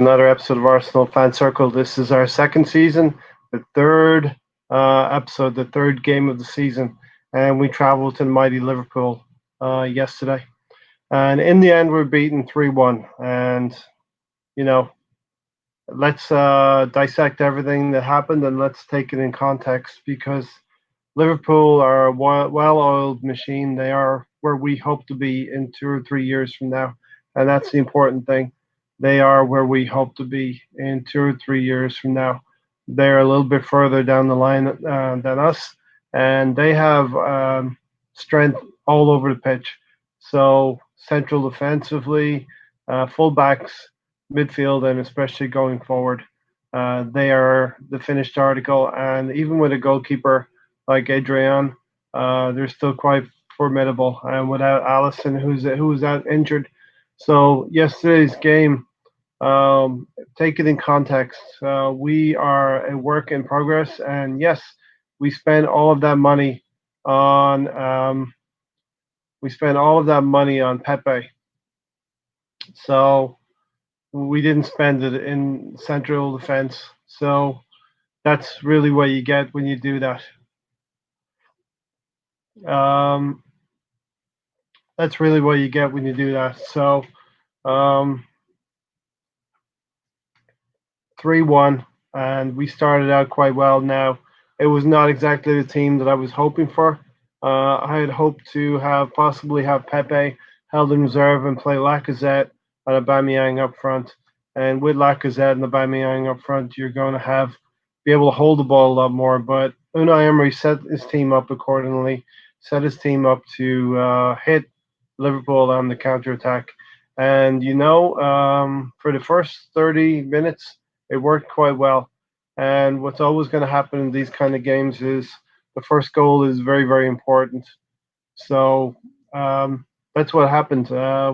Another episode of Arsenal Fan Circle. This is our second season, the third episode, the third game of the season, and we travelled to mighty Liverpool yesterday. And in the end, we're beaten 3-1. And, you know, let's dissect everything that happened and let's take it in context because Liverpool are a well-oiled machine. They are where we hope to be in 2 or 3 years from now, and that's the important thing. They are where we hope to be in 2 or 3 years from now. They're a little bit further down the line than us, and they have strength all over the pitch. So central defensively, fullbacks, midfield, and especially going forward, they are the finished article. And even with a goalkeeper like Adrian, they're still quite formidable. And without Allison, who was out injured, so yesterday's game, take it in context. We are a work in progress, and yes, we spent all of that money on Pepe. So we didn't spend it in central defense. So that's really what you get when you do that. Um, that's really what you get when you do that. So um, 3-1, and we started out quite well. Now, it was not exactly the team that I was hoping for. I had hoped to have possibly have Pepe held in reserve and play Lacazette and Aubameyang up front. And with Lacazette and Aubameyang up front, you're going to have be able to hold the ball a lot more. But Unai Emery set his team up accordingly, set his team up to hit Liverpool on the counter attack. And for the first 30 minutes, it worked quite well. And what's always going to happen in these kind of games is the first goal is very, very important. So that's what happened.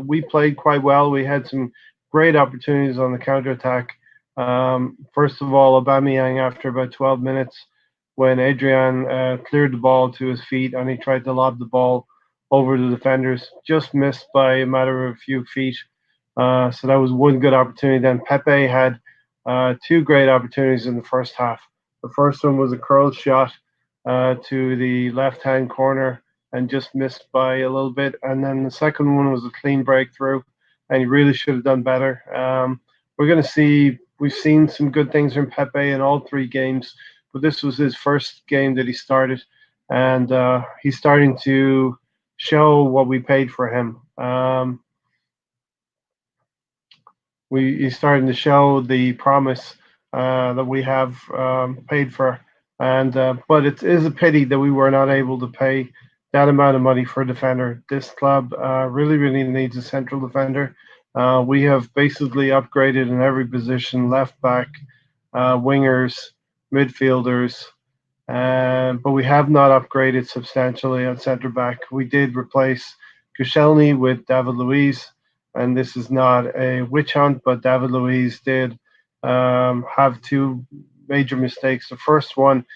We played quite well. We had some great opportunities on the counter attack. First of all, Aubameyang, after about 12 minutes, when Adrian cleared the ball to his feet and he tried to lob the ball over the defenders, just missed by a matter of a few feet. So that was one good opportunity. Then Pepe had two great opportunities in the first half. The first one was a curled shot to the left-hand corner and just missed by a little bit. And then the second one was a clean breakthrough, and he really should have done better. We're going to see. We've seen some good things from Pepe in all three games, but this was his first game that he started, and he's starting to show what we paid for him. He's starting to show the promise that we have paid for, and but it is a pity that we were not able to pay that amount of money for a defender. This club really, really needs a central defender. We have basically upgraded in every position: left back, wingers, midfielders, but we have not upgraded substantially at centre back. We did replace Koscielny with David Luiz, and this is not a witch hunt, but David Luiz did have two major mistakes. The first one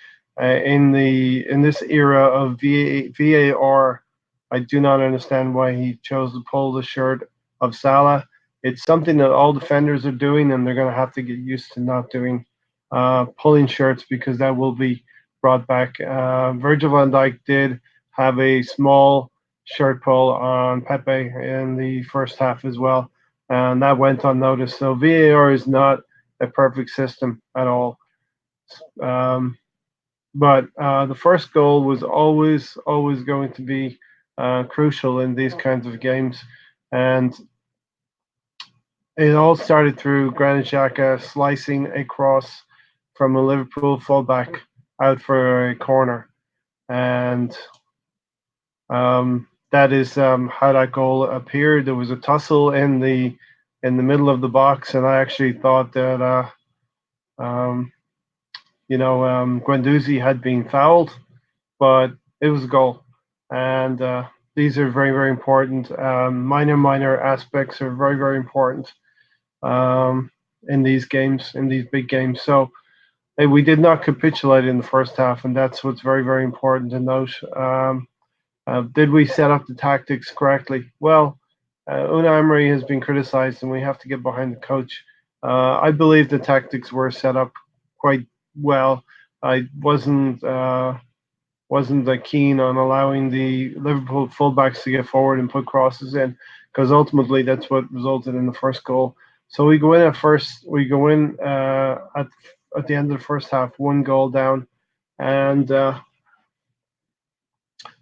in this era of VAR, I do not understand why he chose to pull the shirt of Salah. It's something that all defenders are doing, and they're going to have to get used to not doing pulling shirts because that will be brought back. Virgil van Dijk did have a small shirt pull on Pepe in the first half as well, and that went unnoticed. So VAR is not a perfect system at all. But the first goal was always going to be crucial in these kinds of games, and it all started through Granit Xhaka slicing a cross from a Liverpool fullback out for a corner, and that is how that goal appeared. There was a tussle in the middle of the box, and I actually thought that Guendouzi had been fouled, but it was a goal, and these are very, very important. Minor aspects are very, very important in these games, in these big games. So we did not capitulate in the first half, and that's what's very, very important to note. Did we set up the tactics correctly? Well, Unai Emery has been criticised, and we have to get behind the coach. I believe the tactics were set up quite well. I wasn't that keen on allowing the Liverpool fullbacks to get forward and put crosses in, because ultimately that's what resulted in the first goal. So we go in at first. We go in at the end of the first half, one goal down, and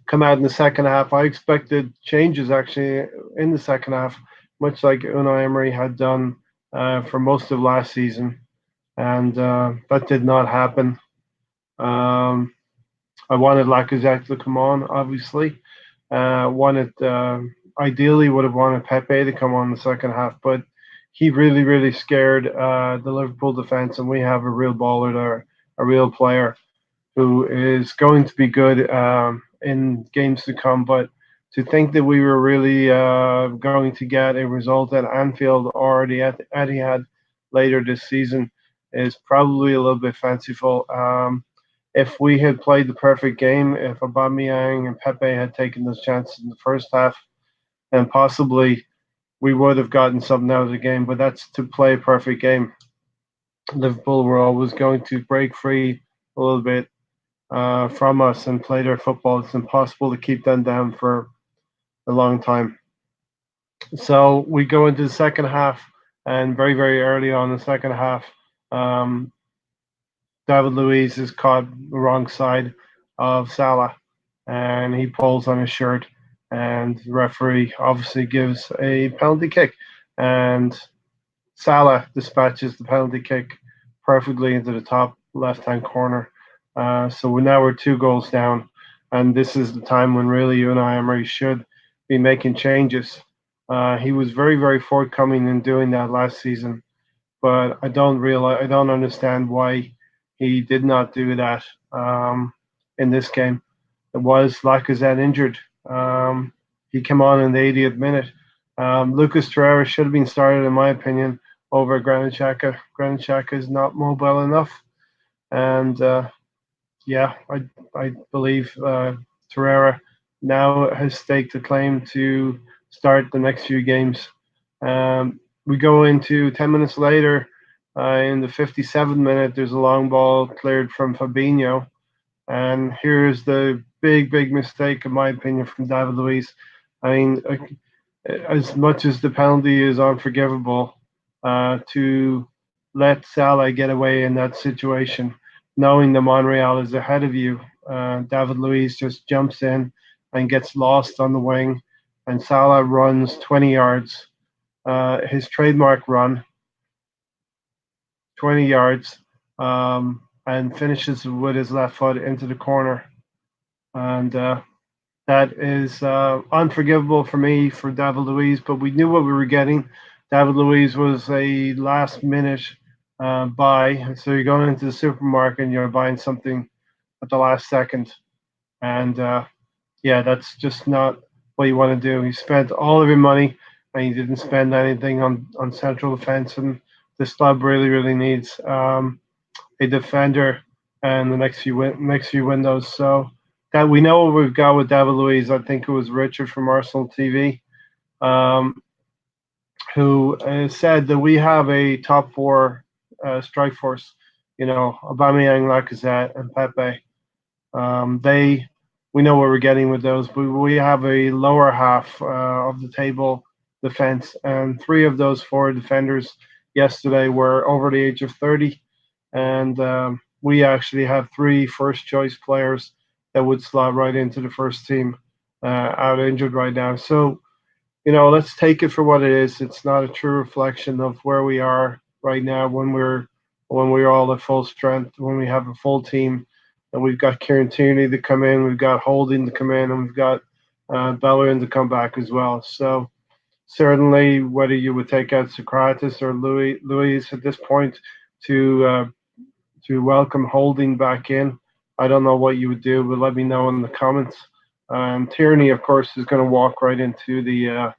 come out in the second half. I expected changes actually in the second half, much like Unai Emery had done for most of last season, and that did not happen. Um, I wanted Lacazette to come on, obviously. Wanted Ideally would have wanted Pepe to come on the second half, but he really scared the Liverpool defense, and we have a real baller there, a real player who is going to be good in games to come. But to think that we were really going to get a result at Anfield or the Etihad later this season is probably a little bit fanciful. If we had played the perfect game, if Aubameyang and Pepe had taken those chances in the first half, then possibly we would have gotten something out of the game. But that's to play a perfect game. Liverpool were always going to break free a little bit from us and play their football. It's impossible to keep them down for a long time. So we go into the second half, and very early on in the second half, um, David Luiz is caught the wrong side of Salah, and he pulls on his shirt, and the referee obviously gives a penalty kick, and Salah dispatches the penalty kick perfectly into the top left-hand corner. So we're 2 goals down, and this is the time when really Unai Emery should be making changes. He was very forthcoming in doing that last season, but I don't understand why he did not do that in this game. It was Lacazette injured. He came on in the 80th minute. Lucas Torreira should have been started, in my opinion, over Granit Xhaka. Granit Xhaka is not mobile enough, and yeah, I believe Torreira now has staked a claim to start the next few games. We go into 10 minutes later. In the 57th minute, there's a long ball cleared from Fabinho, and here's the big mistake, in my opinion, from David Luiz. I mean, as much as the penalty is unforgivable, to let Salah get away in that situation, knowing that Monreal is ahead of you, David Luiz just jumps in and gets lost on the wing, and Salah runs 20 yards, his trademark run, 20 yards, and finishes with his left foot into the corner. And that is unforgivable for me for David Luiz, but we knew what we were getting. David Luiz was a last minute buy. So you're going into the supermarket and you're buying something at the last second. And yeah, that's just not what you want to do. He spent all of your money and he didn't spend anything on central defense. And this club really needs a defender and the next few windows. So that we know what we've got with David Luiz. I think it was Richard from Arsenal TV um, who said that we have a top four strike force. You know, Aubameyang, Lacazette, and Pepe. They we know what we're getting with those, but we have a lower half of the table defense, and three of those four defenders yesterday were over the age of 30, and we actually have three first choice players that would slot right into the first team out injured right now. So let's take it for what it is. It's not a true reflection of where we are right now when we're all at full strength, when we have a full team, and we've got Kieran Tierney to come in, we've got Holding to come in, and we've got Bellerin to come back as well. So certainly, whether you would take out Socrates or Louis at this point to welcome Holding back in, I don't know what you would do, but let me know in the comments. Tierney, of course, is going to walk right into the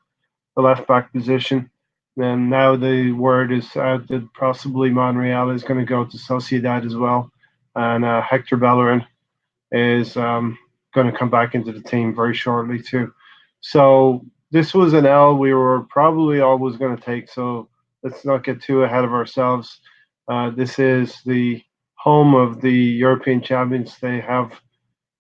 left back position. And now the word is out that possibly Monreal is going to go to Sociedad as well, and Hector Bellerin is going to come back into the team very shortly too. So this was an L we were probably always going to take. So let's not get too ahead of ourselves. This is the home of the European champions. They have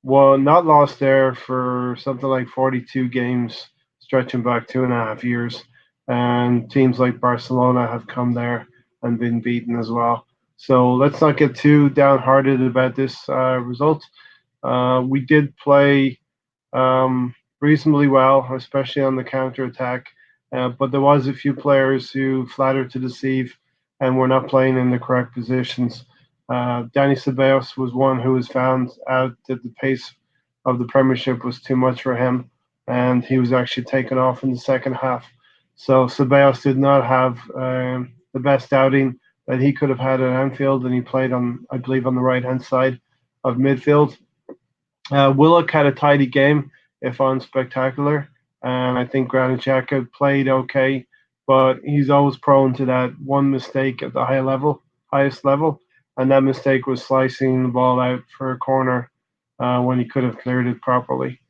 not lost there for something like 42 games, stretching back 2.5 years. And teams like Barcelona have come there and been beaten as well. So let's not get too downhearted about this result. We did play reasonably well, especially on the counter attack. But there was a few players who flattered to deceive and were not playing in the correct positions. Danny Ceballos was one who was found out that the pace of the Premiership was too much for him, and he was actually taken off in the second half. So Ceballos did not have the best outing that he could have had at Anfield, and he played on, I believe, on the right hand side of midfield. Willock had a tidy game, if unspectacular, and I think Granit Xhaka played okay, but he's always prone to that one mistake at the highest level, and that mistake was slicing the ball out for a corner when he could have cleared it properly.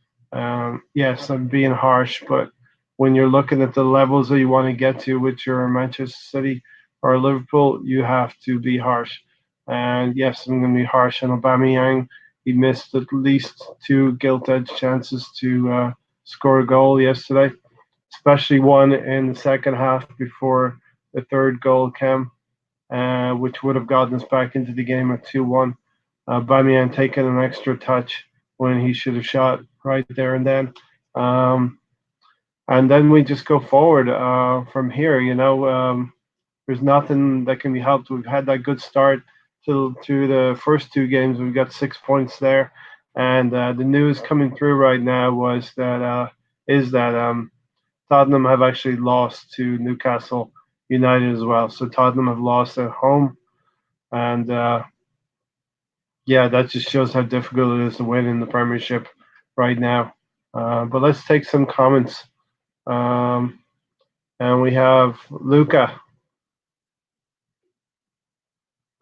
Yes, I'm being harsh, but when you're looking at the levels that you want to get to, which are Manchester City or Liverpool, you have to be harsh. And yes, I'm going to be harsh on Aubameyang. He missed at least two gilt-edged chances to score a goal yesterday, especially one in the second half before the third goal came, which would have gotten us back into the game at 2-1. Bamian taking an extra touch when he should have shot right there and then. And then we just go forward from here. There's nothing that can be helped. We've had that good start to the first two games. We've got 6 points there, and the news coming through right now is that Tottenham have actually lost to Newcastle United as well. So Tottenham have lost at home, and yeah, that just shows how difficult it is to win in the Premiership right now. But let's take some comments, and we have Luca.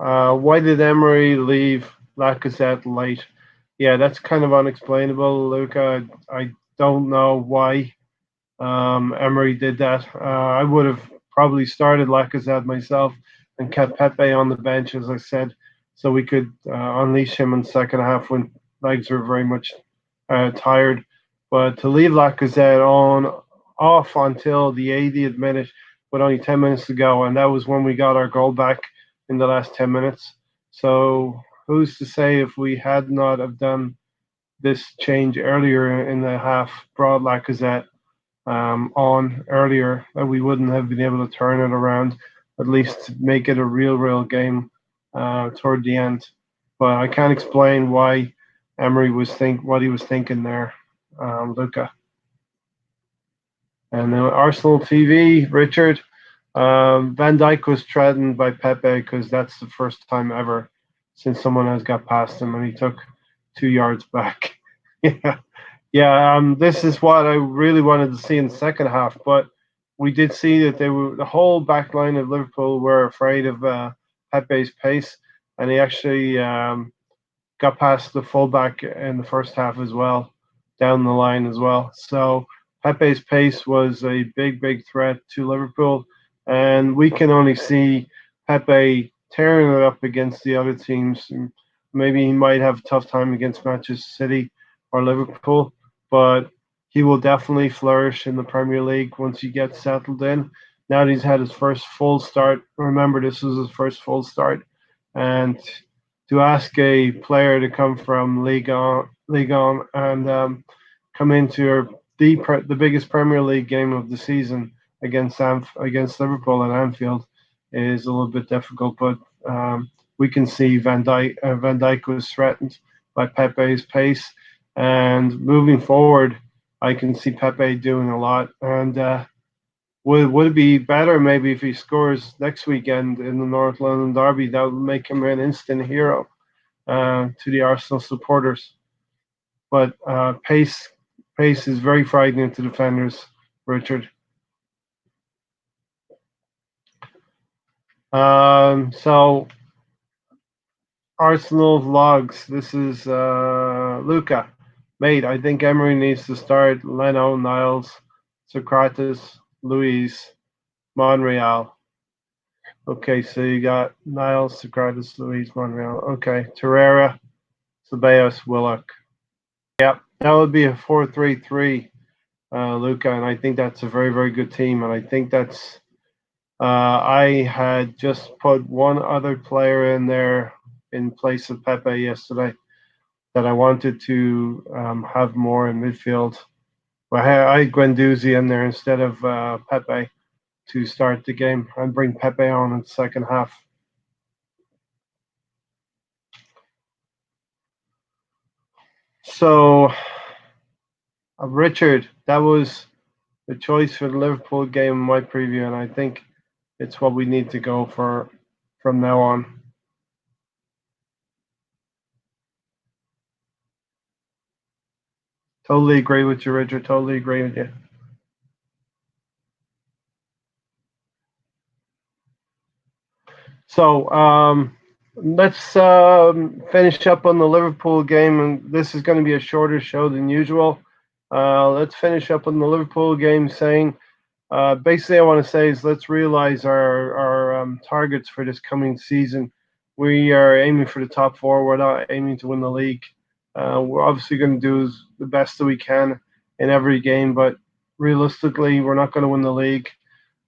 Why did Emery leave Lacazette late? Yeah, that's kind of unexplainable, Luca. I don't know why Emery did that. I would have probably started Lacazette myself and kept Pepe on the bench, as I said, so we could unleash him in the second half when legs were very much tired. But to leave Lacazette on off until the 80th minute with only 10 minutes to go, and that was when we got our goal back in the last 10 minutes. So who's to say if we had not have done this change earlier in the half, brought Lacazette on earlier, that we wouldn't have been able to turn it around, at least make it a real game toward the end. But I can't explain why Emery what he was thinking there, Luca. And Arsenal TV, Richard. Van Dijk was threatened by Pepe because that's the first time ever since someone has got past him and he took 2 yards back. Yeah, yeah. This is what I really wanted to see in the second half, but we did see that the whole back line of Liverpool were afraid of Pepe's pace, and he actually got past the fullback in the first half as well, down the line as well. So Pepe's pace was a big threat to Liverpool, and we can only see Pepe tearing it up against the other teams. Maybe he might have a tough time against Manchester City or Liverpool, but he will definitely flourish in the Premier League once he gets settled in. Now that he's had his first full start, remember this was his first full start, and to ask a player to come from Ligue 1 and come into the biggest Premier League game of the season against Liverpool at Anfield is a little bit difficult. But we can see Van Dijk was threatened by Pepe's pace, and moving forward, I can see Pepe doing a lot. And would it be better maybe if he scores next weekend in the North London derby? That would make him an instant hero to the Arsenal supporters. But pace is very frightening to defenders, Richard. So Arsenal vlogs. This is Luca. Mate, I think Emery needs to start Leno, Niles, Socrates, Luis, Monreal. Okay, so you got Niles, Socrates, Luis, Monreal. Okay, Torreira, Ceballos, Willock. Yep, that would be a 4-3-3, Luca, and I think that's a very, very good team. And I think that's I had just put one other player in there in place of Pepe yesterday that I wanted to have more in midfield. I had Guendouzi in there instead of Pepe to start the game and bring Pepe on in the second half. So, Richard, that was the choice for the Liverpool game in my preview, and I think it's what we need to go for from now on. Totally agree with you, Richard. Totally agree with you. So let's finish up on the Liverpool game, and this is going to be a shorter show than usual. Let's finish up on the Liverpool game, saying basically, I want to say is let's realize our targets for this coming season. We are aiming for the top four. We're not aiming to win the league. We're obviously going to do the best that we can in every game, but realistically, we're not going to win the league.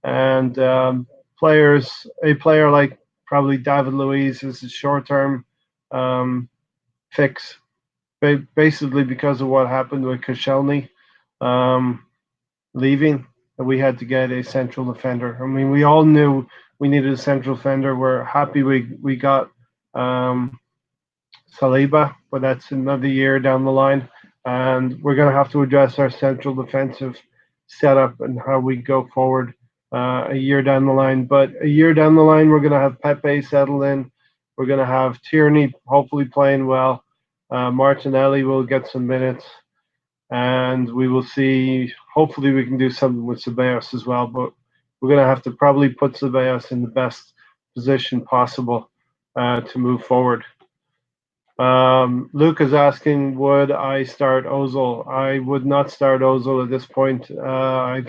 And a player like probably David Luiz is a short-term um, fix, basically because of what happened with Koscielny leaving. We had to get a central defender. I mean, we all knew we needed a central defender. We're happy we got um, Saliba, but that's another year down the line, and we're going to have to address our central defensive setup and how we go forward a year down the line. But a year down the line, we're going to have Pepe settled in. We're going to have Tierney hopefully playing well. Martinelli will get some minutes, and we will see. Hopefully, we can do something with Ceballos as well. But we're going to have to probably put Ceballos in the best position possible to move forward. Luke is asking, would I start Ozil? I would not start Ozil at this point. I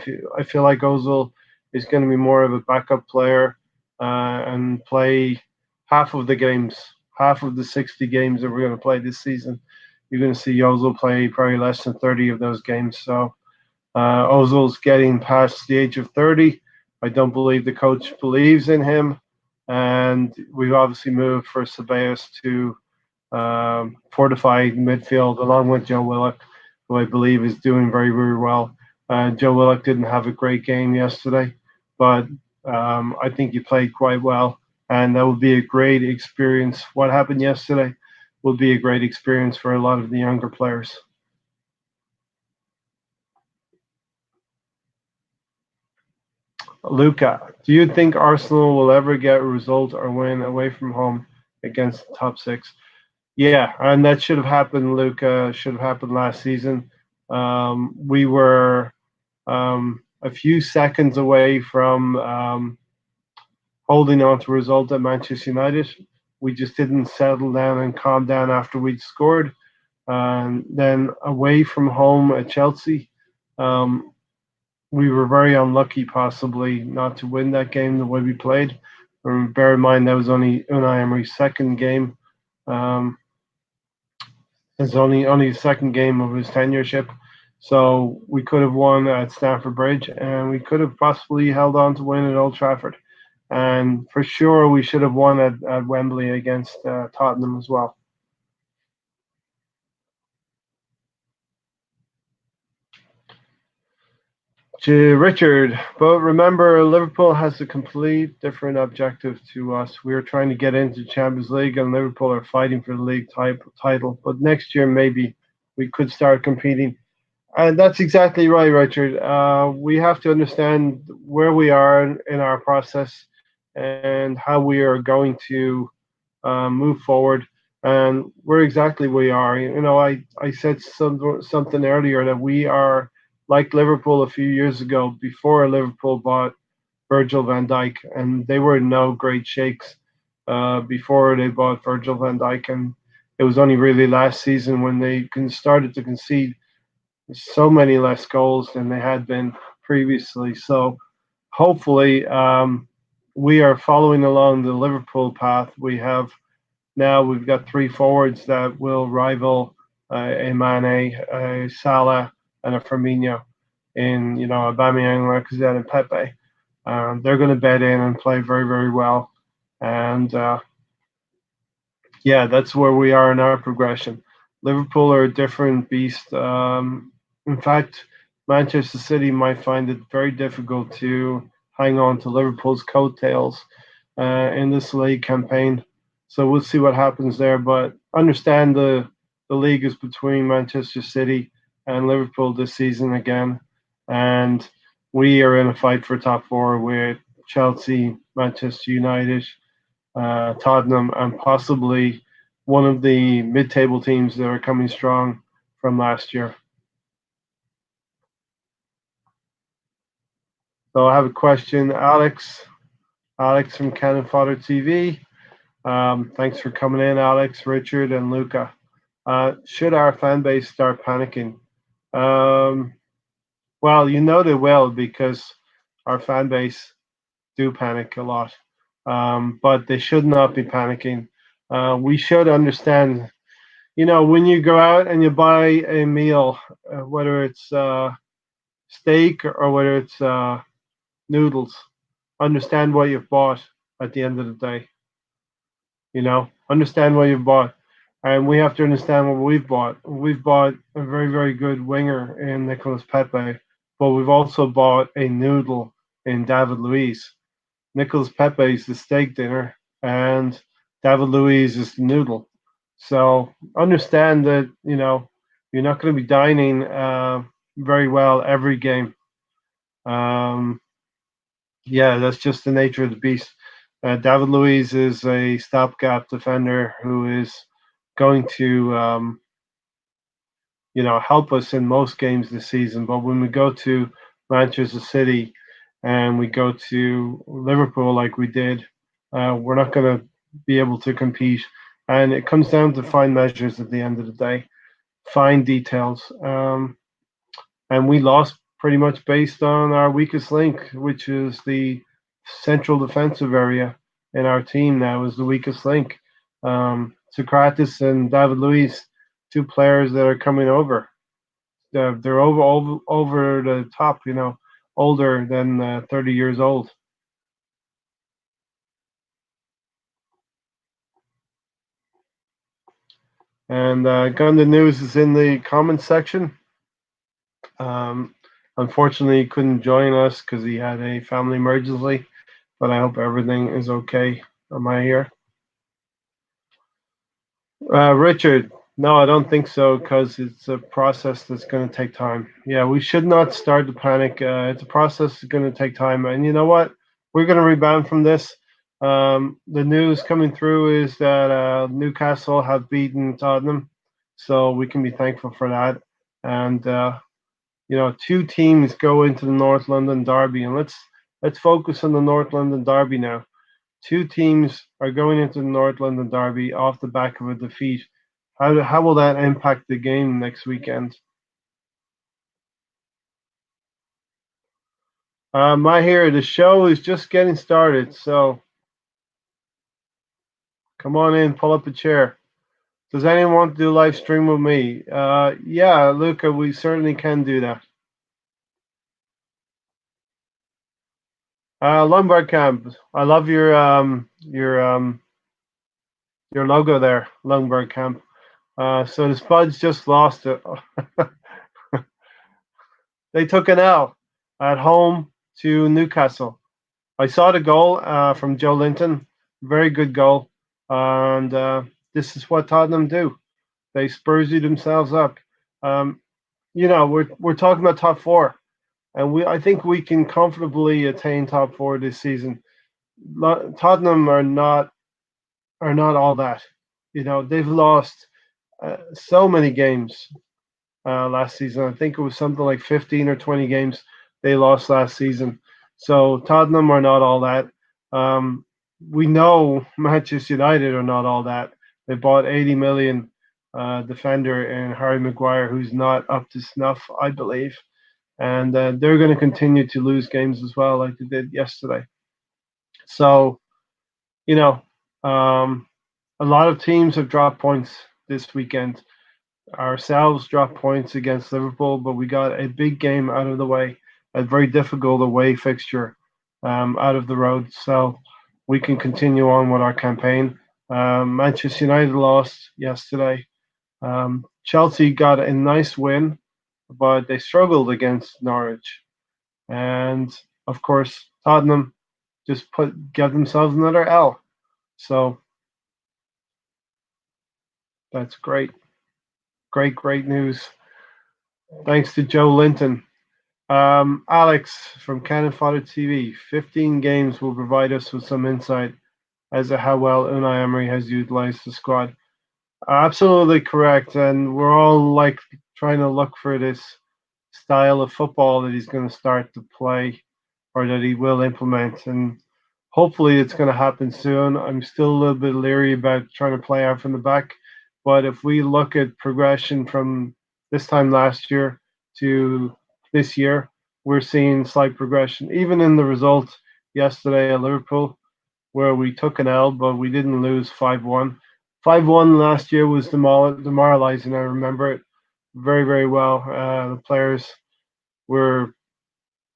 feel like Ozil is going to be more of a backup player and play half of the games, half of the 60 games that we're going to play this season. You're going to see Ozil play probably less than 30 of those games. So Ozil's getting past the age of 30. I don't believe the coach believes in him. And we've obviously moved for Ceballos to fortified midfield along with Joe Willock, who I believe is doing very, very well. Joe Willock didn't have a great game yesterday, but I think he played quite well, and that will be a great experience. What happened yesterday will be a great experience for a lot of the younger players. Luca, do you think Arsenal will ever get a result or win away from home against the top six? Yeah, and that should have happened, Luca. Should have happened last season. We were a few seconds away from holding on to a result at Manchester United. We just didn't settle down and calm down after we'd scored. Then away from home at Chelsea, um, we were very unlucky, possibly not to win that game the way we played. Bear in mind that was only Unai Emery's second game. Um, It's only the second game of his tenureship, so we could have won at Stamford Bridge, and we could have possibly held on to win at Old Trafford, and for sure we should have won at Wembley against Tottenham as well. To Richard, but remember, Liverpool has a complete different objective to us. We are trying to get into Champions League, and Liverpool are fighting for the league title. But next year, maybe we could start competing. And that's exactly right, Richard. We have to understand where we are in our process and how we are going to move forward. And where exactly we are. I said something earlier that we are like Liverpool a few years ago before Liverpool bought Virgil van Dijk, and they were in no great shakes before they bought Virgil van Dijk. And it was only really last season when they started to concede so many less goals than they had been previously. So hopefully, we are following along the Liverpool path. We've got three forwards that will rival a Mane, a Salah, and a Firmino in Aubameyang, Lacazette, and Pepe. They're going to bed in and play very, very well. And yeah, that's where we are in our progression. Liverpool are a different beast. In fact, Manchester City might find it very difficult to hang on to Liverpool's coattails in this league campaign. So we'll see what happens there. But understand the league is between Manchester City and Liverpool this season again, and we are in a fight for top four with Chelsea, Manchester United, Tottenham, and possibly one of the mid-table teams that are coming strong from last year. So I have a question, Alex. Alex from Cannon Fodder TV. Thanks for coming in, Alex, Richard, and Luca. Should our fan base start panicking? Um, well, they will because our fan base do panic a lot. But they should not be panicking. We should understand, when you go out and you buy a meal, whether it's steak or whether it's noodles, understand what you've bought at the end of the day. Understand what you've bought. And we have to understand what we've bought. We've bought a very, very good winger in Nicolas Pepe, but we've also bought a noodle in David Luiz. Nicolas Pepe is the steak dinner, and David Luiz is the noodle. So understand that, you're not going to be dining very well every game. Um, yeah, that's just the nature of the beast. David Luiz is a stopgap defender who is going to, help us in most games this season. But when we go to Manchester City and we go to Liverpool like we did, we're not going to be able to compete. And it comes down to fine measures at the end of the day, fine details. And we lost pretty much based on our weakest link, which is the central defensive area in our team now is the weakest link. Socrates and David Luiz, two players that are coming over. They're over the top, older than 30 years old. And Gundit News is in the comments section. Unfortunately, he couldn't join us because he had a family emergency, but I hope everything is okay. Am I here? Richard, no, I don't think so because it's a process that's going to take time. Yeah, we should not start to panic. It's a process that's going to take time. And you know what? We're going to rebound from this. The news coming through is that Newcastle have beaten Tottenham, so we can be thankful for that. And two teams go into the North London Derby, and let's focus on the North London Derby now. Two teams are going into the North London Derby off the back of a defeat. How will that impact the game next weekend? My here, the show is just getting started, so come on in, pull up a chair. Does anyone want to do a live stream with me? Yeah, Luca, we certainly can do that. Lombard Camp, I love your logo there, Lombard Camp. So the Spuds just lost it. They took an L at home to Newcastle. I saw the goal from Joe Linton. Very good goal. And this is what Tottenham do. They Spursy themselves up. Um, we're talking about top four, and I think we can comfortably attain top four this season. Tottenham are not all that. They've lost so many games last season. I think it was something like 15 or 20 games they lost last season. So Tottenham are not all that. We know Manchester United are not all that. They bought 80 million defender in Harry Maguire, who's not up to snuff, I believe. And they're going to continue to lose games as well, like they did yesterday. So, you know, um, a lot of teams have dropped points this weekend. Ourselves dropped points against Liverpool, but we got a big game out of the way, a very difficult away fixture out of the road. So we can continue on with our campaign. Manchester United lost yesterday. Chelsea got a nice win, but they struggled against Norwich. And of course, Tottenham just gave themselves another L. So that's great, great news. Thanks to Joe Linton. Alex from Cannon Fodder TV. 15 games will provide us with some insight as to how well Unai Emery has utilized the squad. Absolutely correct, and we're all like trying to look for this style of football that he's going to start to play or that he will implement, and hopefully it's going to happen soon. I'm still a little bit leery about trying to play out from the back, but if we look at progression from this time last year to this year, we're seeing slight progression, even in the results yesterday at Liverpool, where we took an L, but we didn't lose 5-1. 5-1 last year was demoralizing. I remember it very well. The players were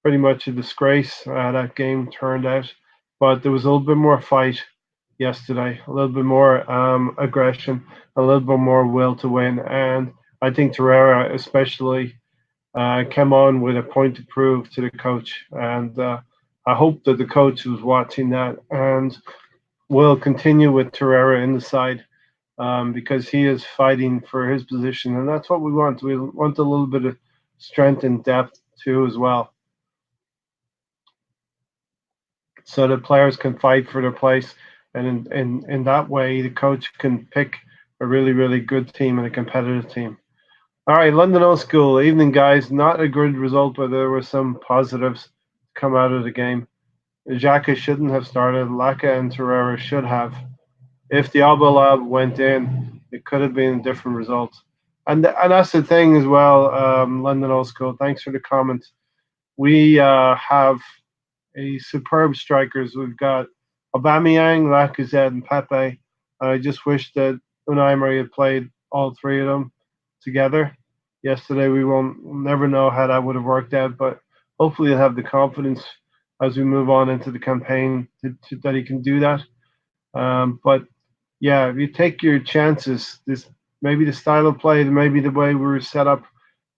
pretty much a disgrace. That game turned out, but there was a little bit more fight yesterday, a little bit more aggression, a little bit more will to win, and I think Torreira especially came on with a point to prove to the coach, and I hope that the coach was watching that and will continue with Torreira in the side because he is fighting for his position, and that's what we want. We want a little bit of strength and depth too, as well, so that players can fight for their place, and in that way, the coach can pick a really good team and a competitive team. All right, London Old School. Evening, guys. Not a good result, but there were some positives come out of the game. Xhaka shouldn't have started. Laka and Torreira should have. If the Lab went in, it could have been a different result. And that's the thing as well, London Old School. Thanks for the comment. We have a superb strikers. We've got Aubameyang, Lacazette, and Pepe. I just wish that Unai Emery had played all three of them together. Yesterday, we'll never know how that would have worked out, but hopefully he'll have the confidence as we move on into the campaign that he can do that. But yeah, if you take your chances, this maybe the style of play, maybe the way we were set up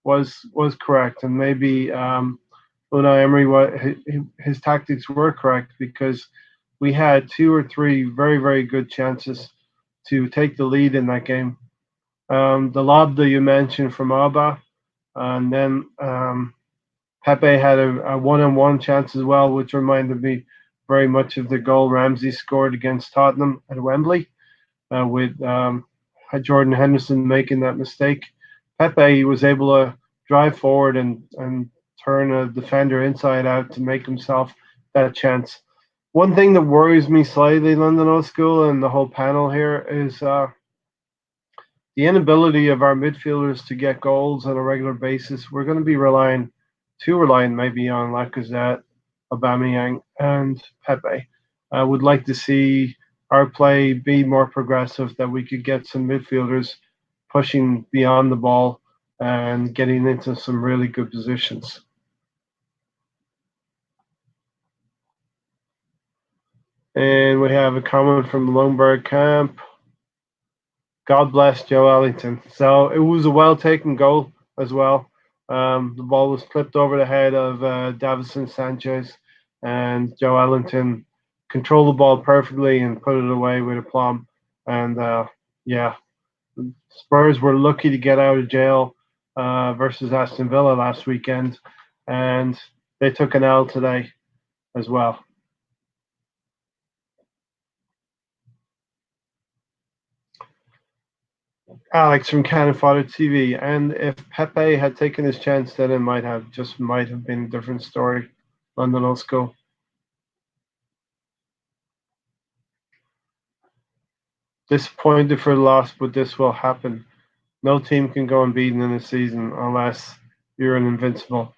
was correct, and maybe Unai Emery his tactics were correct because we had two or three very good chances to take the lead in that game. The lob that you mentioned from Alba, and then Pepe had a one-on-one chance as well, which reminded me very much of the goal Ramsey scored against Tottenham at Wembley with Jordan Henderson making that mistake. Pepe was able to drive forward and turn a defender inside out to make himself that chance. One thing that worries me slightly, London Old School, and the whole panel here is the inability of our midfielders to get goals on a regular basis. We're going to be too reliant maybe on Lacazette, Aubameyang, and Pepe. I would like to see our play be more progressive, that we could get some midfielders pushing beyond the ball and getting into some really good positions. And we have a comment from Longberg Camp. God bless Joe Ellington. So it was a well taken goal as well. The ball was flipped over the head of Davison Sanchez, and Joe Ellington controlled the ball perfectly and put it away with aplomb. And yeah, Spurs were lucky to get out of jail versus Aston Villa last weekend, and they took an L today as well. Alex from Cannon Fodder TV. And if Pepe had taken his chance, then it might have been a different story. London Old School. Disappointed for the loss, but this will happen. No team can go unbeaten in a season unless you're an invincible.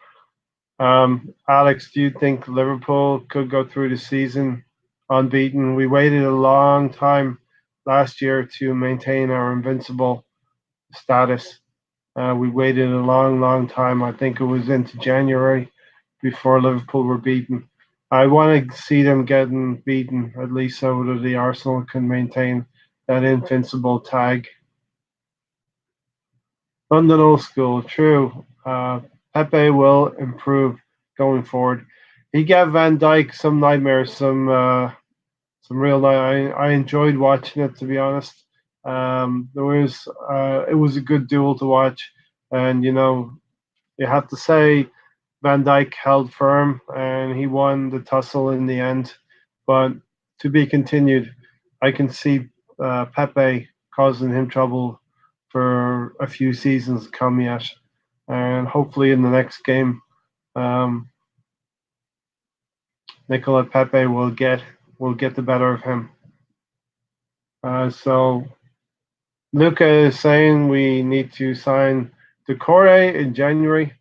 Alex, do you think Liverpool could go through the season unbeaten. We waited a long time last year to maintain our invincible status. We waited a long, long time. I think it was into January before Liverpool were beaten. I want to see them getting beaten at least so that the Arsenal can maintain that invincible tag. London old school, true. Pepe will improve going forward. He gave Van Dijk some nightmares, some real. I enjoyed watching it, to be honest. It was a good duel to watch, and you have to say Van Dijk held firm and he won the tussle in the end. But to be continued, I can see Pepe causing him trouble for a few seasons to come yet, and hopefully in the next game, um, Nicola Pepe will get the better of him. So Luca is saying we need to sign Decore in January.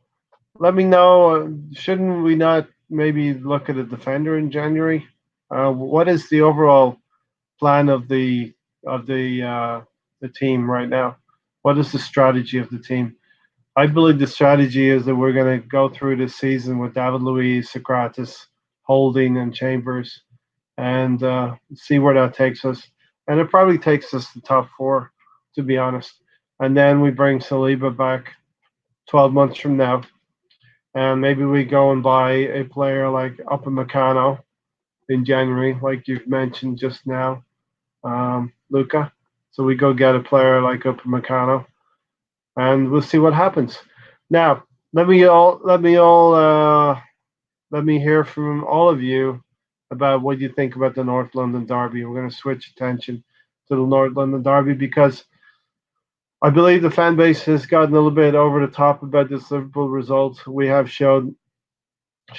Let me know. Shouldn't we not maybe look at a defender in January? What is the overall plan of the team right now? What is the strategy of the team? I believe the strategy is that we're going to go through this season with David Luiz, Socrates, Holding, and Chambers, and see where that takes us. And it probably takes us the top four, to be honest. And then we bring Saliba back 12 months from now, and maybe we go and buy a player like Upamecano in January, like you've mentioned just now, Luca. So we go get a player like Upamecano, and we'll see what happens. Now, let me hear from all of you about what you think about the North London Derby. We're going to switch attention to the North London Derby because I believe the fan base has gotten a little bit over the top about this Liverpool result. We have shown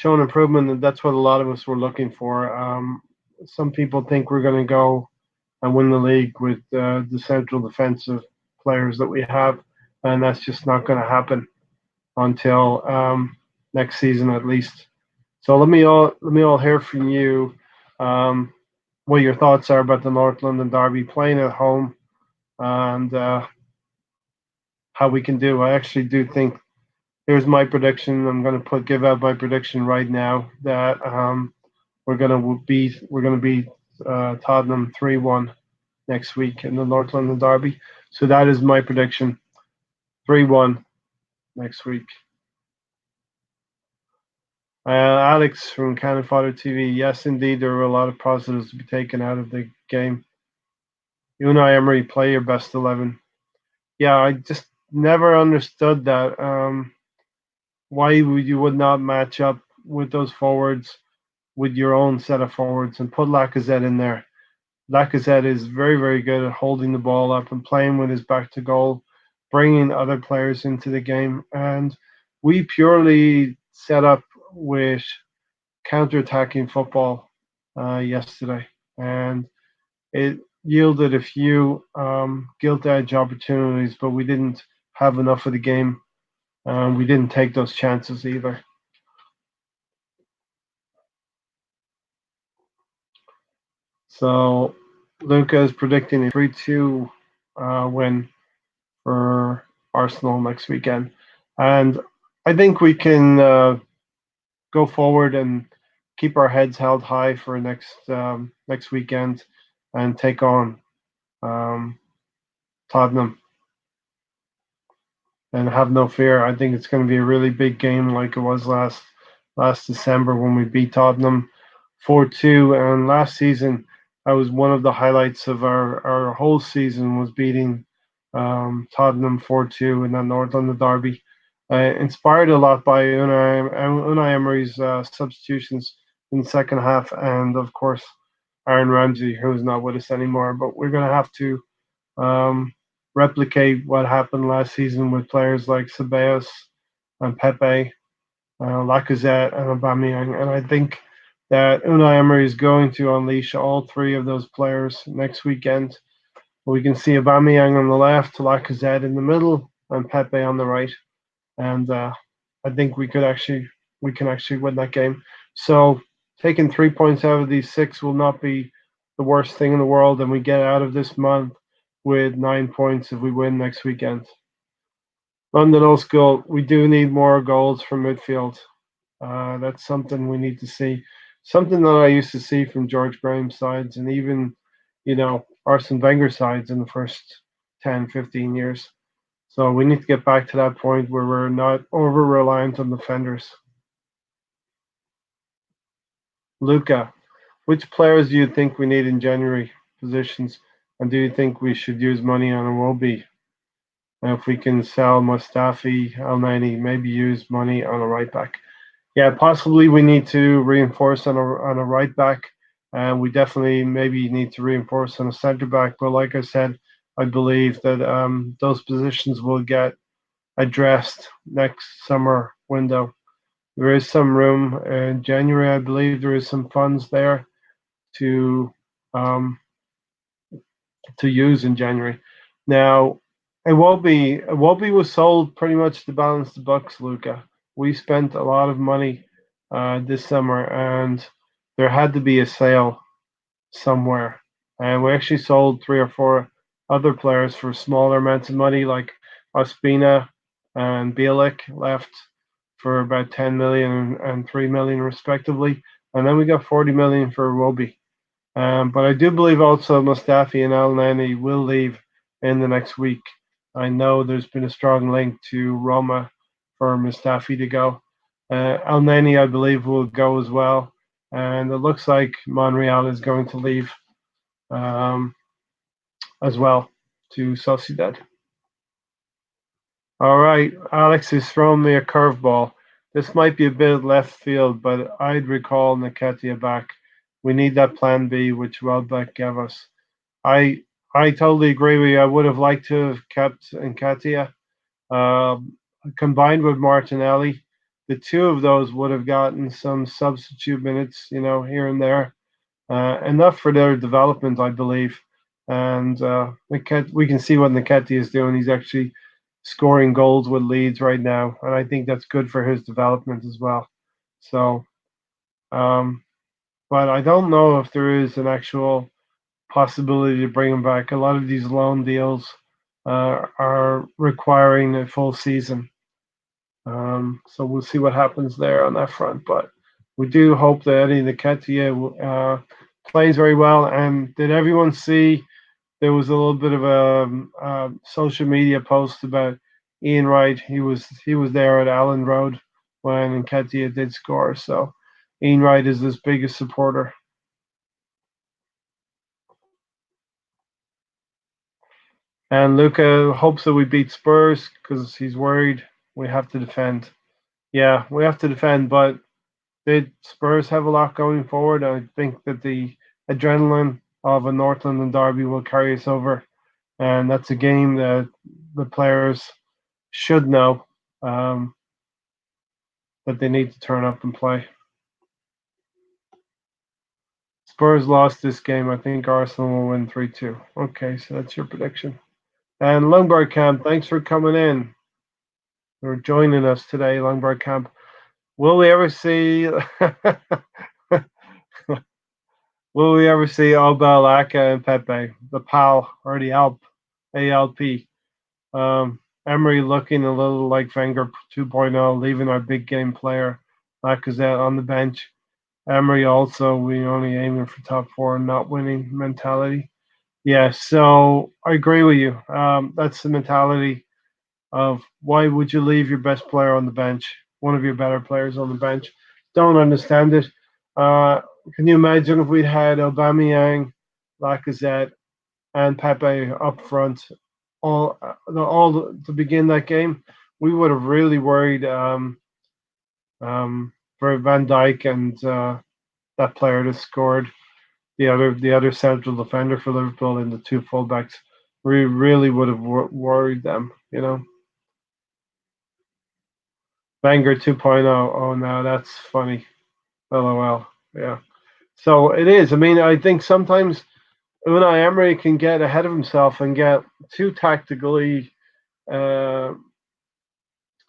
improvement, and that's what a lot of us were looking for. Some people think we're going to go and win the league with the central defensive players that we have, and that's just not going to happen until next season at least. So let me all hear from you um, what your thoughts are about the North London Derby playing at home and how we can do. I actually do think here's my prediction. I'm going to give out my prediction right now that we're going to beat Tottenham 3-1 next week in the North London Derby. So that is my prediction, 3-1 next week. Alex from Cannon Fodder TV. Yes, indeed, there were a lot of positives to be taken out of the game. Unai Emery, play your best 11. Yeah, I just never understood that. Why you would not match up with those forwards with your own set of forwards and put Lacazette in there. Lacazette is very, very good at holding the ball up and playing with his back to goal, bringing other players into the game. And we purely set up with counter-attacking football yesterday, and it yielded a few gilt edge opportunities, but we didn't have enough of the game. We didn't take those chances either. So Luca is predicting a 3-2 win for Arsenal next weekend. And I think we can go forward and keep our heads held high for next weekend and take on um, Tottenham and have no fear. I think it's going to be a really big game like it was last December when we beat Tottenham 4-2. And last season, that was one of the highlights of our whole season was beating Tottenham 4-2 in that North London derby. Inspired a lot by Unai Emery's substitutions in the second half, and of course Aaron Ramsey, who's not with us anymore. But we're going to have to um, replicate what happened last season with players like Ceballos and Pepe, Lacazette, and Aubameyang. And I think that Unai Emery is going to unleash all three of those players next weekend. We can see Aubameyang on the left, Lacazette in the middle, and Pepe on the right. And I think we can actually win that game. So taking 3 points out of these six will not be the worst thing in the world, and we get out of this month with 9 points if we win next weekend. London Old School, we do need more goals from midfield. That's something we need to see. Something that I used to see from George Graham's sides and even, Arsene Wenger sides in the first 10, 15 years. So we need to get back to that point where we're not over reliant on defenders. Luca, which players do you think we need in January positions? And do you think we should use money on Iwobi? If we can sell Mustafi, Al-Nani, maybe use money on a right back. Yeah, possibly we need to reinforce on a right back, and we definitely maybe need to reinforce on a centre back. But like I said, I believe that those positions will get addressed next summer window. There is some room in January. I believe there is some funds there to um, to use in January. Now, Iwobi was sold pretty much to balance the books, Luca. We spent a lot of money this summer, and there had to be a sale somewhere. And we actually sold three or four other players for smaller amounts of money, like Ospina and Bielik left for about 10 million and 3 million respectively. And then we got 40 million for Iwobi. But I do believe also Mustafi and Al Nani will leave in the next week. I know there's been a strong link to Roma for Mustafi to go. Al Nani, I believe, will go as well. And it looks like Monreal is going to leave um, as well to Sociedad. All right, Alex is throwing me a curveball. This might be a bit left field, but I'd recall Nketiah back. We need that plan B, which Welbeck gave us. I I totally agree with you. I would have liked to have kept Nketiah combined with Martinelli. The two of those would have gotten some substitute minutes, here and there, enough for their development, I believe. And we can see what Nketiah is doing. He's actually scoring goals with Leeds right now, and I think that's good for his development as well. So, um, but I don't know if there is an actual possibility to bring him back. A lot of these loan deals are requiring a full season. So we'll see what happens there on that front. But we do hope that Eddie Nketiah plays very well. And did everyone see there was a little bit of a social media post about Ian Wright? He was there at Allen Road when Nketiah did score. So Ian Wright is his biggest supporter. And Luca hopes that we beat Spurs because he's worried we have to defend. Yeah, we have to defend, but the Spurs have a lot going forward. I think that the adrenaline of a North London derby will carry us over, and that's a game that the players should know um, that they need to turn up and play. Spurs lost this game. I think Arsenal will win 3-2. Okay, so that's your prediction. And Lundberg Camp, thanks for coming in. For joining us today, Lundberg Camp. Will we ever see will we ever see Obel, Aka, and Pepe, the PAL or the ALP? Emery looking a little like Wenger 2.0, leaving our big game player Lacazette on the bench. Emery also, we only aiming for top four and not winning mentality. Yeah, so I agree with you. That's the mentality of why would you leave your best player on the bench, one of your better players on the bench? Don't understand it. Uh, can you imagine if we'd had Aubameyang, Lacazette, and Pepe up front all to begin that game? We would have really worried for Van Dijk and that player that scored the other central defender for Liverpool and the two fullbacks. We really would have worried them. Banger 2.0. Oh, no, that's funny. LOL. Yeah. So it is. I mean, I think sometimes Unai Emery can get ahead of himself and get too tactically uh,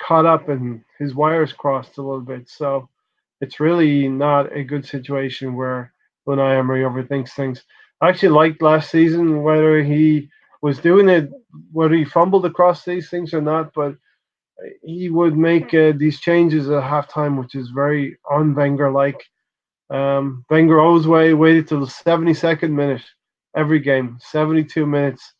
caught up and his wires crossed a little bit. So It's really not a good situation where Unai Emery overthinks things. I actually liked last season whether he was doing it, whether he fumbled across these things or not, but he would make these changes at halftime, which is very on Wenger like. Wenger always waited till the 72nd minute every game, 72 minutes.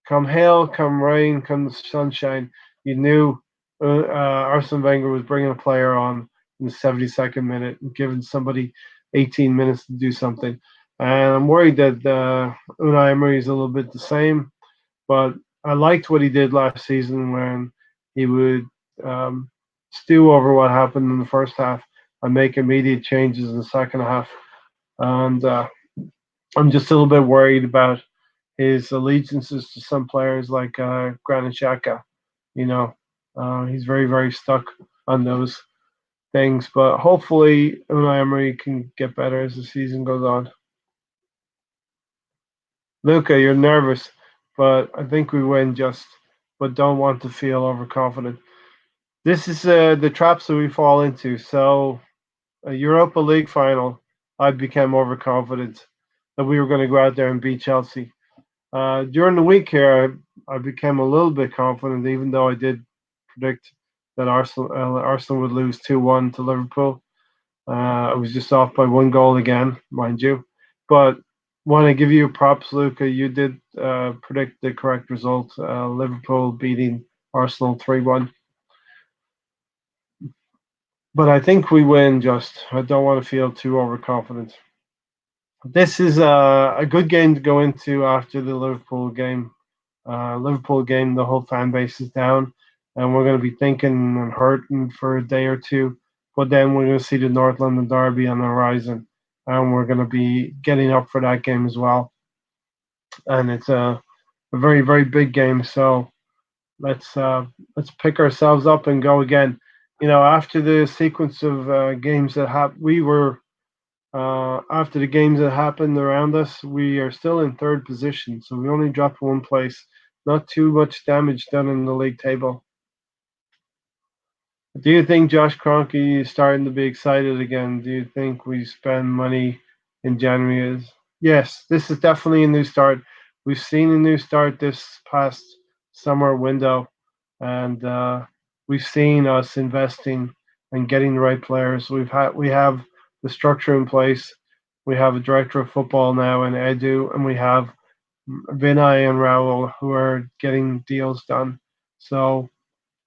Come hail, come rain, come the sunshine. You knew Arsene Wenger was bringing a player on in the 72nd minute and giving somebody 18 minutes to do something. And I'm worried that Unai Emery is a little bit the same, but I liked what he did last season when he would um, stew over what happened in the first half and make immediate changes in the second half. And I'm just a little bit worried about his allegiances to some players like Granit Xhaka. You know, he's very, very stuck on those things. But hopefully, Unai Emery can get better as the season goes on. Luca, you're nervous, but I think we win just, but don't want to feel overconfident. This is the traps that we fall into. So, a Europa League final, I became overconfident that we were going to go out there and beat Chelsea. During the week here, I became a little bit confident, even though I did predict that Arsenal would lose 2-1 to Liverpool. I was just off by one goal again, mind you. But want to give you props, Luca. You did predict the correct result. Liverpool beating Arsenal 3-1. But I think we win. Just I don't want to feel too overconfident. This is a good game to go into after the Liverpool game. Liverpool game, the whole fan base is down, and we're going to be thinking and hurting for a day or two. But then we're going to see the North London Derby on the horizon, and we're going to be getting up for that game as well. And it's a very, very big game. So let's uh, let's pick ourselves up and go again. After the sequence of games that happened, we were after the games that happened around us, we are still in third position, so we only dropped one place. Not too much damage done in the league table. Do you think Josh Kroenke is starting to be excited again? Do you think we spend money in January? Yes, this is definitely a new start. We've seen a new start this past summer window, and we've seen us investing and getting the right players. We have the structure in place. We have a director of football now in Edu, and we have Vinay and Raul who are getting deals done. So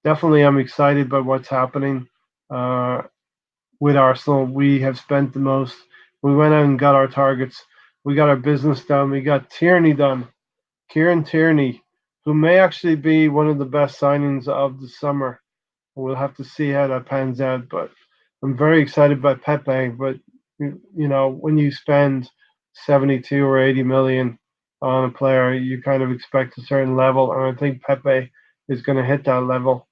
definitely, I'm excited by what's happening uh, with Arsenal. We have spent the most. We went out and got our targets. We got our business done. We got Tierney done. Kieran Tierney, who may actually be one of the best signings of the summer. We'll have to see how that pans out. But I'm very excited by Pepe. But when you spend 72 or 80 million on a player, you kind of expect a certain level, and I think Pepe is going to hit that level.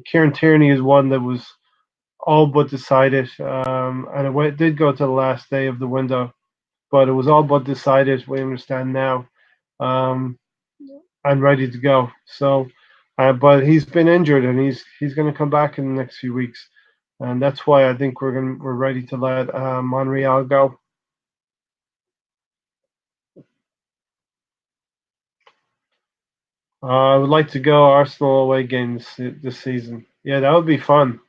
Kieran Tierney is one that was all but decided, and did go to the last day of the window, but it was all but decided. We understand now, um, and ready to go. So, but he's been injured, and he's going to come back in the next few weeks, and that's why I think we're ready to let Monreal go. I would like to go Arsenal away games this season. Yeah, that would be fun.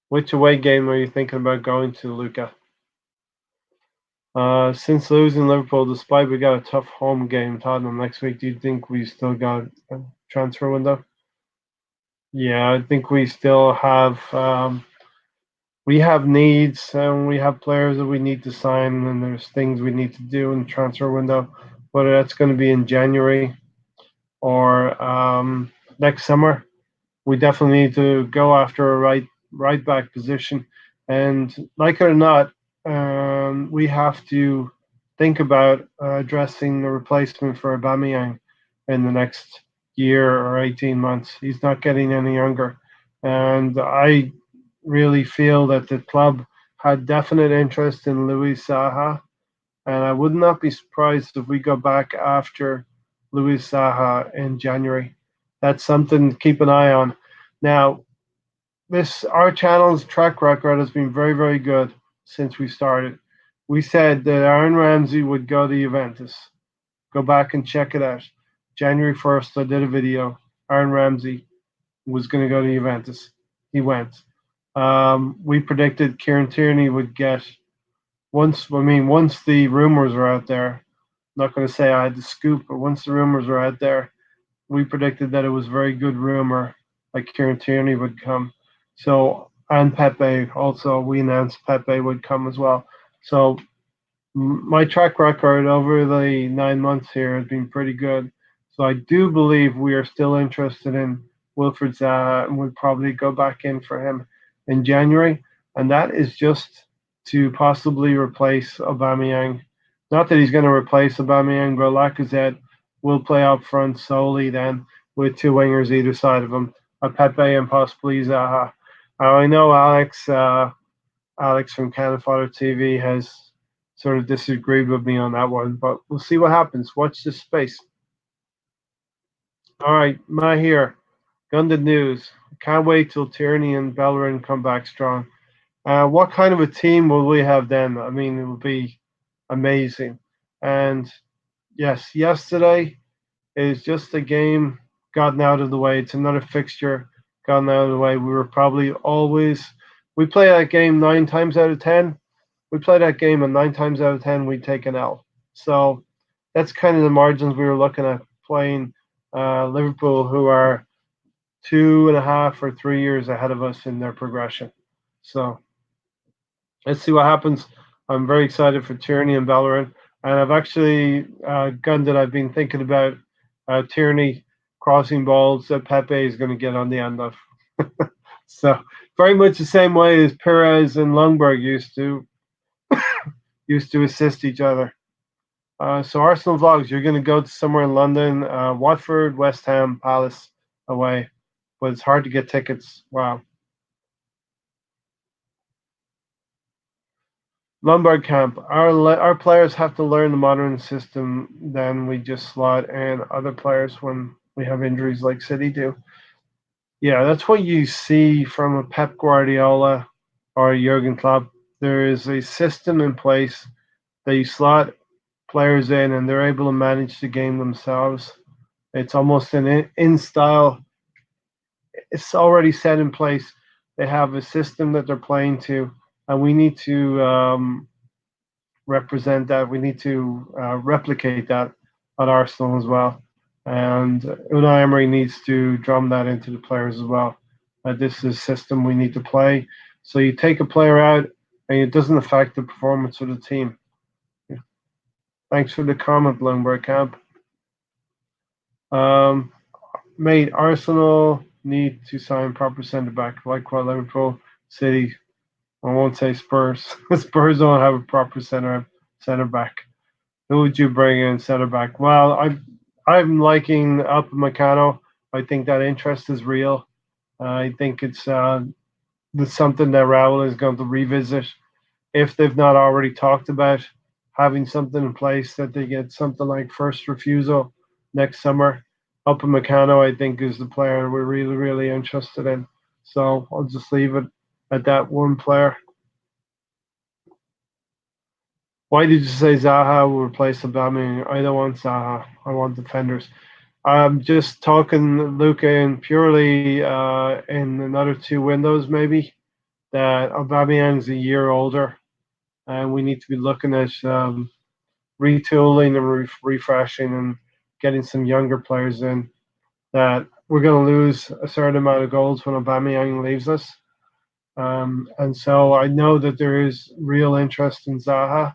Which away game are you thinking about going to, Luca? Since losing Liverpool, despite we got a tough home game, Tottenham next week, do you think we still got a transfer window? Yeah, I think we still have we have needs and we have players that we need to sign, and there's things we need to do in the transfer window, whether that's going to be in January or next summer. We definitely need to go after a right back position, and like it or not, we have to think about addressing the replacement for Aubameyang in the next year or 18 months. He's not getting any younger, and I really feel that the club had definite interest in Luis Saha, and I would not be surprised if we go back after Luis Saha in January. That's something to keep an eye on. Now, this our channel's track record has been very, very good since we started. We said that Aaron Ramsey would go to Juventus. Go back and check it out. January 1st, I did a video. Aaron Ramsey was going to go to Juventus. He went. We predicted Kieran Tierney would get once the rumors were out there. I'm not going to say I had the scoop, but once the rumors were out there, we predicted that it was a very good rumor, like Kieran Tierney would come. So and Pepe also, we announced Pepe would come as well. So my track record over the 9 months here has been pretty good. So I do believe we are still interested in Wilfred Zaha and would probably go back in for him in January. And that is just to possibly replace Aubameyang. Not that he's going to replace Aubameyang, but Lacazette will play up front solely then with two wingers either side of him, a Pepe and possibly Zaha. I know Alex from Cannon Fodder TV has sort of disagreed with me on that one, but we'll see what happens. Watch this space. All right, Mahir, Gundit News. Can't wait till Tierney and Bellerin come back strong. What kind of a team will we have then? I mean, it will be amazing. And yes, yesterday is just a game gotten out of the way. It's another fixture gotten out of the way. We were probably always, we play that game 9 times out of 10. We play that game, and 9 times out of 10, we take an L. So that's kind of the margins we were looking at playing Liverpool, who are 2.5 or 3 years ahead of us in their progression. So let's see what happens. I'm very excited for Tierney and Bellerin. And I've actually, Gundit, I've been thinking about Tierney crossing balls that Pepe is going to get on the end of. So very much the same way as Perez and Lundberg used to assist each other. So Arsenal vlogs, you're going to go to somewhere in London, Watford, West Ham, Palace away, but it's hard to get tickets. Wow. Lombard camp. Our players have to learn the modern system. Then we just slot in other players when we have injuries like City do. Yeah, that's what you see from a Pep Guardiola or a Jurgen Klopp. There is a system in place that you slot players in, and they're able to manage the game themselves. It's almost an in style. It's already set in place. They have a system that they're playing to, and we need to represent that. We need to replicate that at Arsenal as well. And Unai Emery needs to drum that into the players as well. This is a system we need to play. So you take a player out, and it doesn't affect the performance of the team. Yeah. Thanks for the comment, Bloomberg Camp. Um, Mate, Arsenal need to sign proper centre back, like what Liverpool, City. I won't say Spurs. Spurs don't have a proper centre back. Who would you bring in centre back? Well, I'm liking Upamecano. I think that interest is real. I think it's something that Raul is going to revisit if they've not already talked about having something in place that they get something like first refusal next summer. Upamecano, I think, is the player we're really, really interested in. So I'll just leave it at that one player. Why did you say Zaha will replace Aubameyang? I don't want Zaha. I want defenders. I'm just talking Luca in purely in another 2 windows, maybe. That Aubameyang's a year older, and we need to be looking at retooling and refreshing and getting some younger players in. That we're going to lose a certain amount of goals when Aubameyang leaves us, and so I know that there is real interest in Zaha,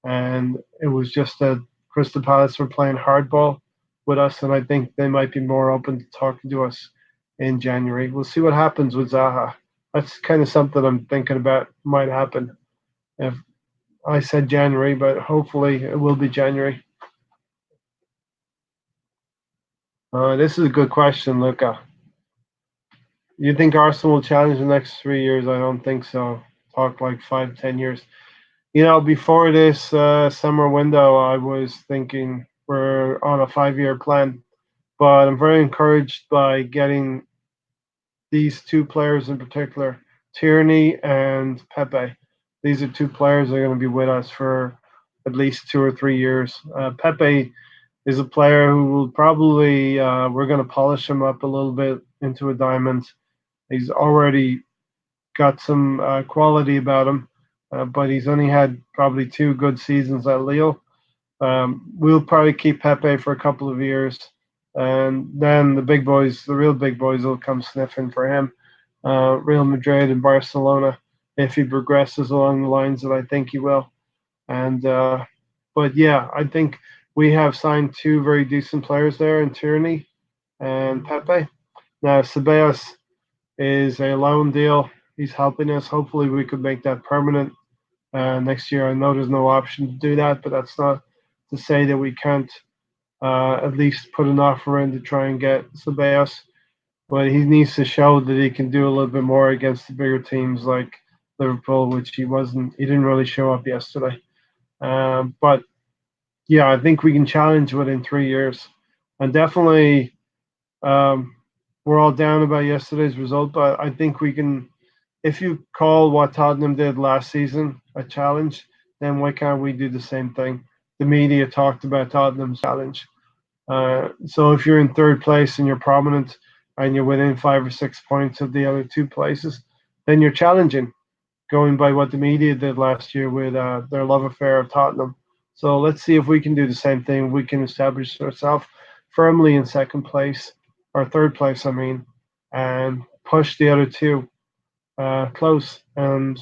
and it was just that Crystal Palace were playing hardball with us, and I think they might be more open to talking to us in January. We'll see what happens with Zaha. That's kind of something I'm thinking about might happen. If I said January, but hopefully it will be January. This is a good question, Luca. You think Arsenal will challenge the next 3 years? I don't think so. Talk like 5, 10 years. Before this summer window, I was thinking we're on a 5-year plan, but I'm very encouraged by getting these two players in particular, Tierney and Pepe. These are two players that are going to be with us for at least 2 or 3 years. Pepe is a player who will probably we're going to polish him up a little bit into a diamond. He's already got some quality about him, but he's only had probably 2 good seasons at Lille. We'll probably keep Pepe for a couple of years, and then the big boys, the real big boys, will come sniffing for him. Real Madrid and Barcelona, if he progresses along the lines that I think he will. And but yeah, I think we have signed two very decent players there in Tierney and Pepe. Now Ceballos is a loan deal. He's helping us. Hopefully, we could make that permanent next year. I know there's no option to do that, but that's not to say that we can't at least put an offer in to try and get Ceballos. But he needs to show that he can do a little bit more against the bigger teams like Liverpool, which he wasn't. He didn't really show up yesterday. But yeah, I think we can challenge within 3 years, and definitely we're all down about yesterday's result. But I think we can. If you call what Tottenham did last season a challenge, then why can't we do the same thing? The media talked about Tottenham's challenge. So if you're in third place and you're prominent and you're within 5 or 6 points of the other two places, then you're challenging, going by what the media did last year with their love affair of Tottenham. So let's see if we can do the same thing. We can establish ourselves firmly in second place, or third place, I mean, and push the other two close. And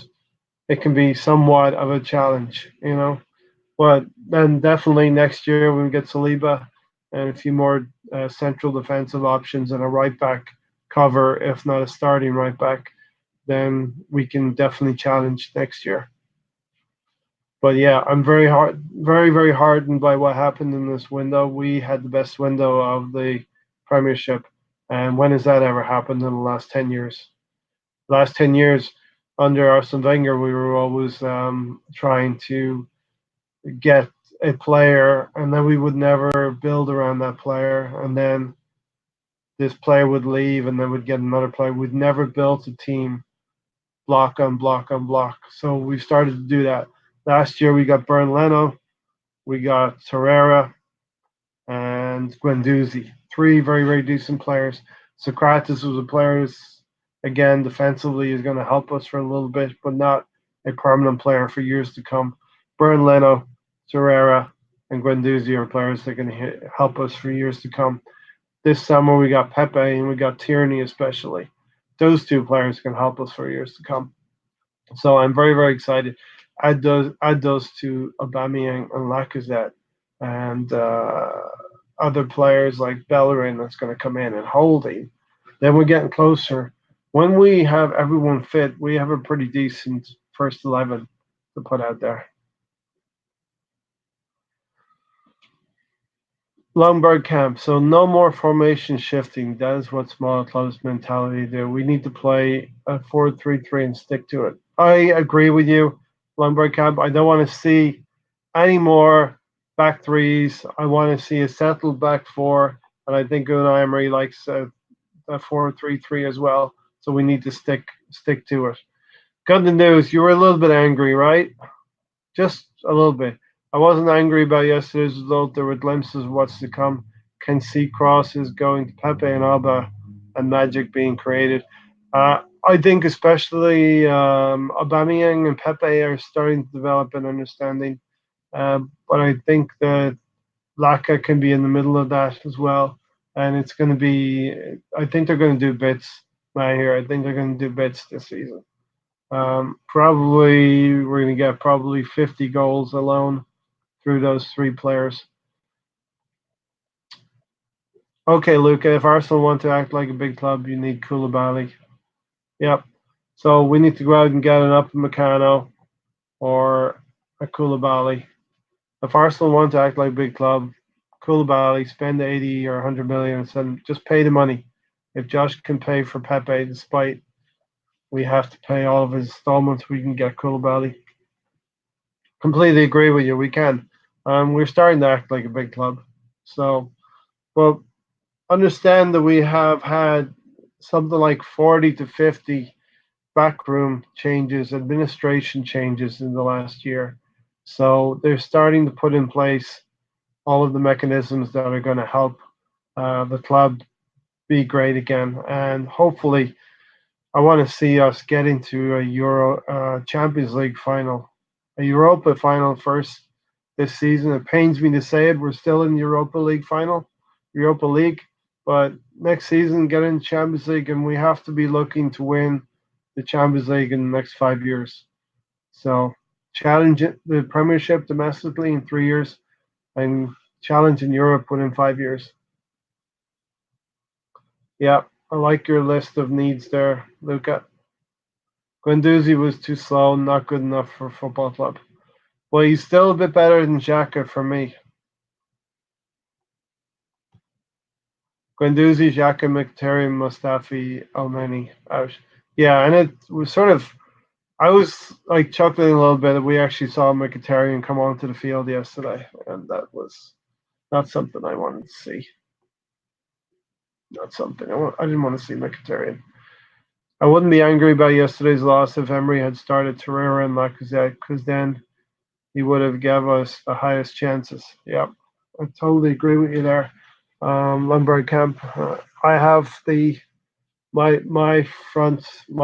it can be somewhat of a challenge, you know. But then definitely next year when we get Saliba and a few more central defensive options and a right back cover, if not a starting right back, then we can definitely challenge next year. But yeah, I'm very hardened by what happened in this window. We had the best window of the Premiership, and when has that ever happened in the last 10 years? Last 10 years under Arsene Wenger, we were always trying to get a player, and then we would never build around that player, and then this player would leave, and then we'd get another player. We'd never built a team block on block on block. So we started to do that. Last year we got Bern Leno, we got Torreira, and Guendouzi. Three very decent players. Socrates was a player who's, again, defensively is going to help us for a little bit, but not a permanent player for years to come. Bern Leno, Torreira, and Guendouzi are players that are going to help us for years to come. This summer we got Pepe and we got Tierney especially. Those two players can help us for years to come. So I'm very excited. Add those to Aubameyang and Lacazette and other players like Bellerin that's going to come in and Holding. Then we're getting closer. When we have everyone fit, we have a pretty decent first 11 to put out there. Longberg camp. So no more formation shifting. That is what small clubs mentality do. We need to play a 4-3-3 and stick to it. I agree with you, Longberg camp. I don't want to see any more back threes. I want to see a settled back four, and I think Unai Emery likes a 4-3-3 as well. So we need to stick to it. Good news. You were a little bit angry, right? Just a little bit. I wasn't angry about yesterday's result. There were glimpses of what's to come. Can see crosses going to Pepe and Alba and magic being created. I think especially Aubameyang and Pepe are starting to develop an understanding. But I think that Laka can be in the middle of that as well. And it's going to be, I think they're going to do bits here. I think they're going to do bits this season. Probably we're going to get probably 50 goals alone through those three players. Okay, Luca, if Arsenal want to act like a big club, you need Koulibaly. Yep. So we need to go out and get an Upamecano or a Koulibaly. If Arsenal want to act like a big club, Koulibaly, spend 80 or 100 million and send, just pay the money. If Josh can pay for Pepe, despite we have to pay all of his installments, we can get Koulibaly. Completely agree with you. We can. We're starting to act like a big club. So, well, understand that we have had something like 40 to 50 backroom changes, administration changes in the last year. So they're starting to put in place all of the mechanisms that are going to help the club be great again. And hopefully, I want to see us get into a Euro Champions League final, a Europa final first this season. It pains me to say it. We're still in the Europa League final, Europa League, but next season get in Champions League, and we have to be looking to win the Champions League in the next 5 years. So challenge the Premiership domestically in 3 years, and challenge in Europe within 5 years. Yeah, I like your list of needs there, Luca. Guendouzi was too slow, not good enough for a football club. Well, he's still a bit better than Xhaka for me. Guendouzi, Xhaka, Mkhitaryan, Mustafi, Elneny out. Yeah, and it was sort of. I was like chuckling a little bit that we actually saw Mkhitaryan come onto the field yesterday, and that was not something I wanted to see. Not something I didn't want to see Mkhitaryan. I wouldn't be angry about yesterday's loss if Emery had started Torreira and Lacazette, because then he would have gave us the highest chances. Yep, I totally agree with you there. Lundberg Camp. I have the my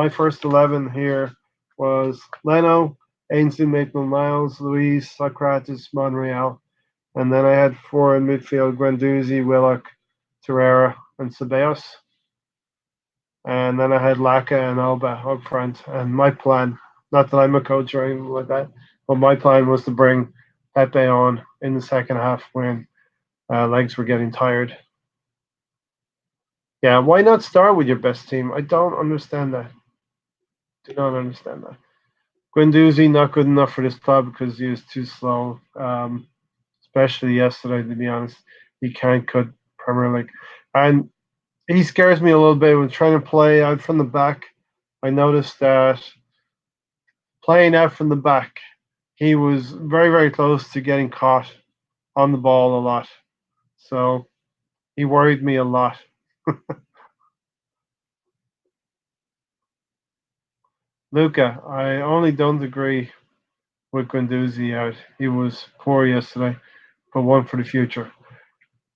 first 11 here was Leno, Ainsley, Maitland-Niles, Luis, Socrates, Monreal, and then I had four in midfield: Guendouzi, Willock, Torreira, and Ceballos. And then I had Laka and Alba up front. And my plan, not that I'm a coach or anything like that, but my plan was to bring Pepe on in the second half when legs were getting tired. Yeah, why not start with your best team? I don't understand that. Do not understand that. Guendouzi not good enough for this club because he was too slow, especially yesterday. To be honest, he can't cut Premier League, and he scares me a little bit when trying to play out from the back. I noticed that playing out from the back, he was very, very close to getting caught on the ball a lot. So he worried me a lot. Luca, I only don't agree with Guendouzi out. He was poor yesterday, but one for the future.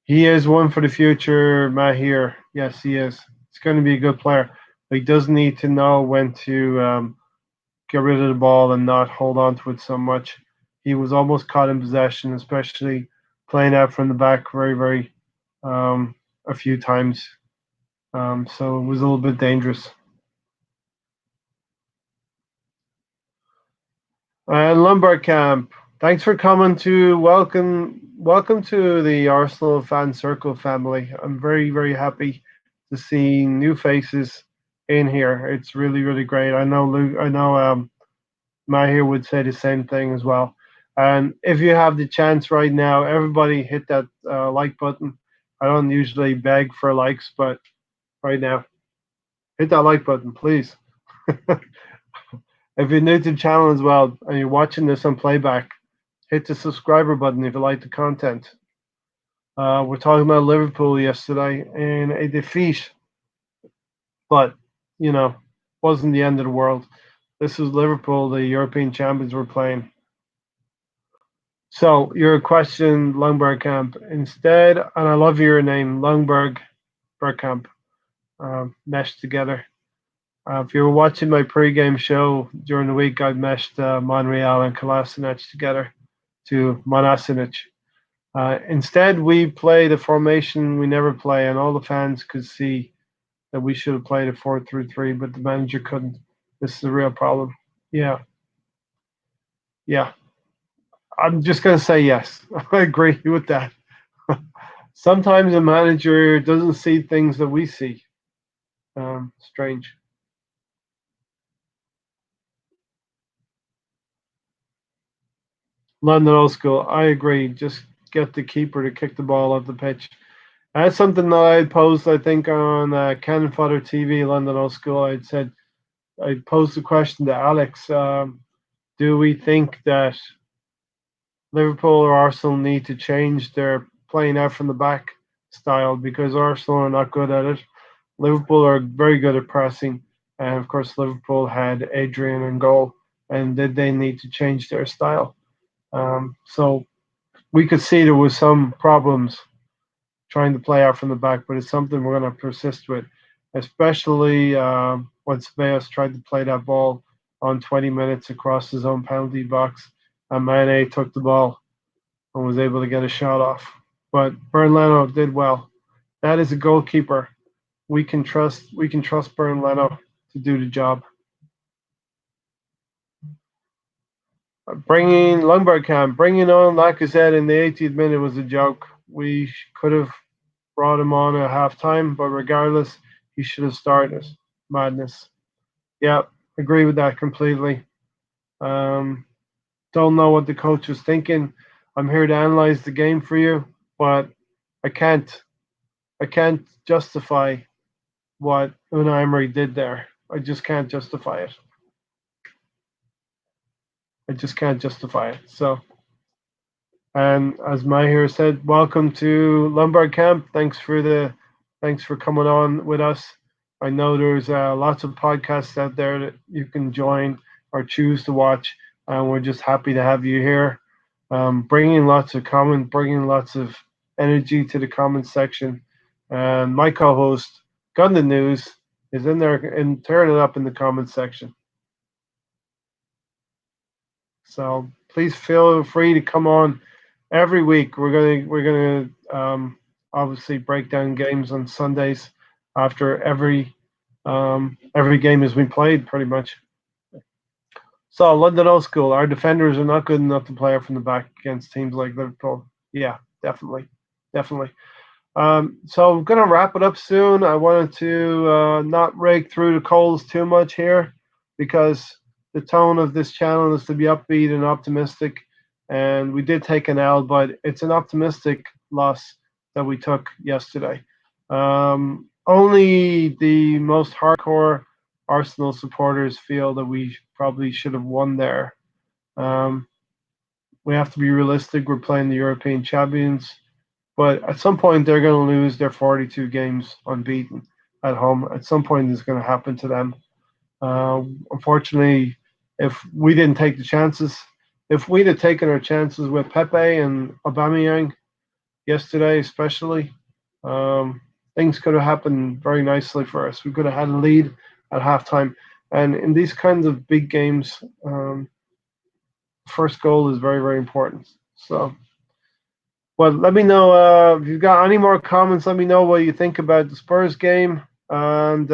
He is one for the future, Mahir. Yes, he is. He's going to be a good player. But he does need to know when to get rid of the ball and not hold on to it so much. He was almost caught in possession, especially playing out from the back very, very a few times. So it was a little bit dangerous. And Lombard Camp, thanks for coming to welcome to the Arsenal fan circle family. I'm very, very happy to see new faces in here. It's really, really great. I know Luke, I know Mahir would say the same thing as well. And if you have the chance right now, everybody hit that like button. I don't usually beg for likes, but right now, hit that like button, please. If you're new to the channel as well and you're watching this on playback, hit the subscriber button if you like the content. We're talking about Liverpool yesterday in a defeat, but you know, wasn't the end of the world. This is Liverpool, the European champions we're playing. So your question, Lundberg Camp. Instead, and I love your name, Lundberg Bergkamp, meshed together. If you were watching my pre-game show during the week, I meshed Monreal and Kolasinac together to Monasinic. Instead, we played a formation we never play, and all the fans could see that we should have played a 4-3-3, but the manager couldn't. This is a real problem. Yeah, yeah. I'm just going to say yes. I agree with that. Sometimes a manager doesn't see things that we see. Strange. London Old School. I agree. Just get the keeper to kick the ball off the pitch. That's something that I posed, I think, on Cannon Fodder TV, London Old School. I posed a question to Alex. Do we think that Liverpool or Arsenal need to change their playing out from the back style because Arsenal are not good at it? Liverpool are very good at pressing, and of course Liverpool had Adrian in goal, and did they need to change their style? So we could see there was some problems trying to play out from the back, but it's something we're going to persist with, especially when Ceballos tried to play that ball on 20 minutes across his own penalty box, and Mane took the ball and was able to get a shot off. But Bernd Leno did well. That is a goalkeeper. We can trust. We can trust Bernd Leno to do the job. Bringing Lundberg bringing on Lacazette in the 80th minute was a joke. We could have brought him on at halftime, but regardless, he should have started. Madness. Yeah, agree with that completely. Um, don't know what the coach was thinking. I'm here to analyze the game for you, but I can't. I can't justify what Unai Emery did there. I just can't justify it. I just can't justify it. So, and as Mahir said, welcome to Lombard Camp. Thanks for coming on with us. I know there's lots of podcasts out there that you can join or choose to watch, and we're just happy to have you here, bringing lots of energy to the comment section. And my co-host, Gundit News, is in there and tearing it up in the comment section. So please feel free to come on every week. We're gonna obviously break down games on Sundays after every game has been played pretty much. So London Old School, our defenders are not good enough to play out from the back against teams like Liverpool. Yeah, definitely, definitely. So I'm gonna wrap it up soon. I wanted to not rake through the coals too much here because the tone of this channel is to be upbeat and optimistic. And we did take an L, but it's an optimistic loss that we took yesterday. Only the most hardcore Arsenal supporters feel that we probably should have won there. Um, we have to be realistic. We're playing the European champions. But at some point, they're going to lose their 42 games unbeaten at home. At some point, it's going to happen to them. Unfortunately, if we didn't take the chances, if we'd have taken our chances with Pepe and Aubameyang yesterday, especially, things could have happened very nicely for us. We could have had a lead at halftime. And in these kinds of big games, first goal is very, very important. So. Well, let me know if you've got any more comments. Let me know what you think about the Spurs game. And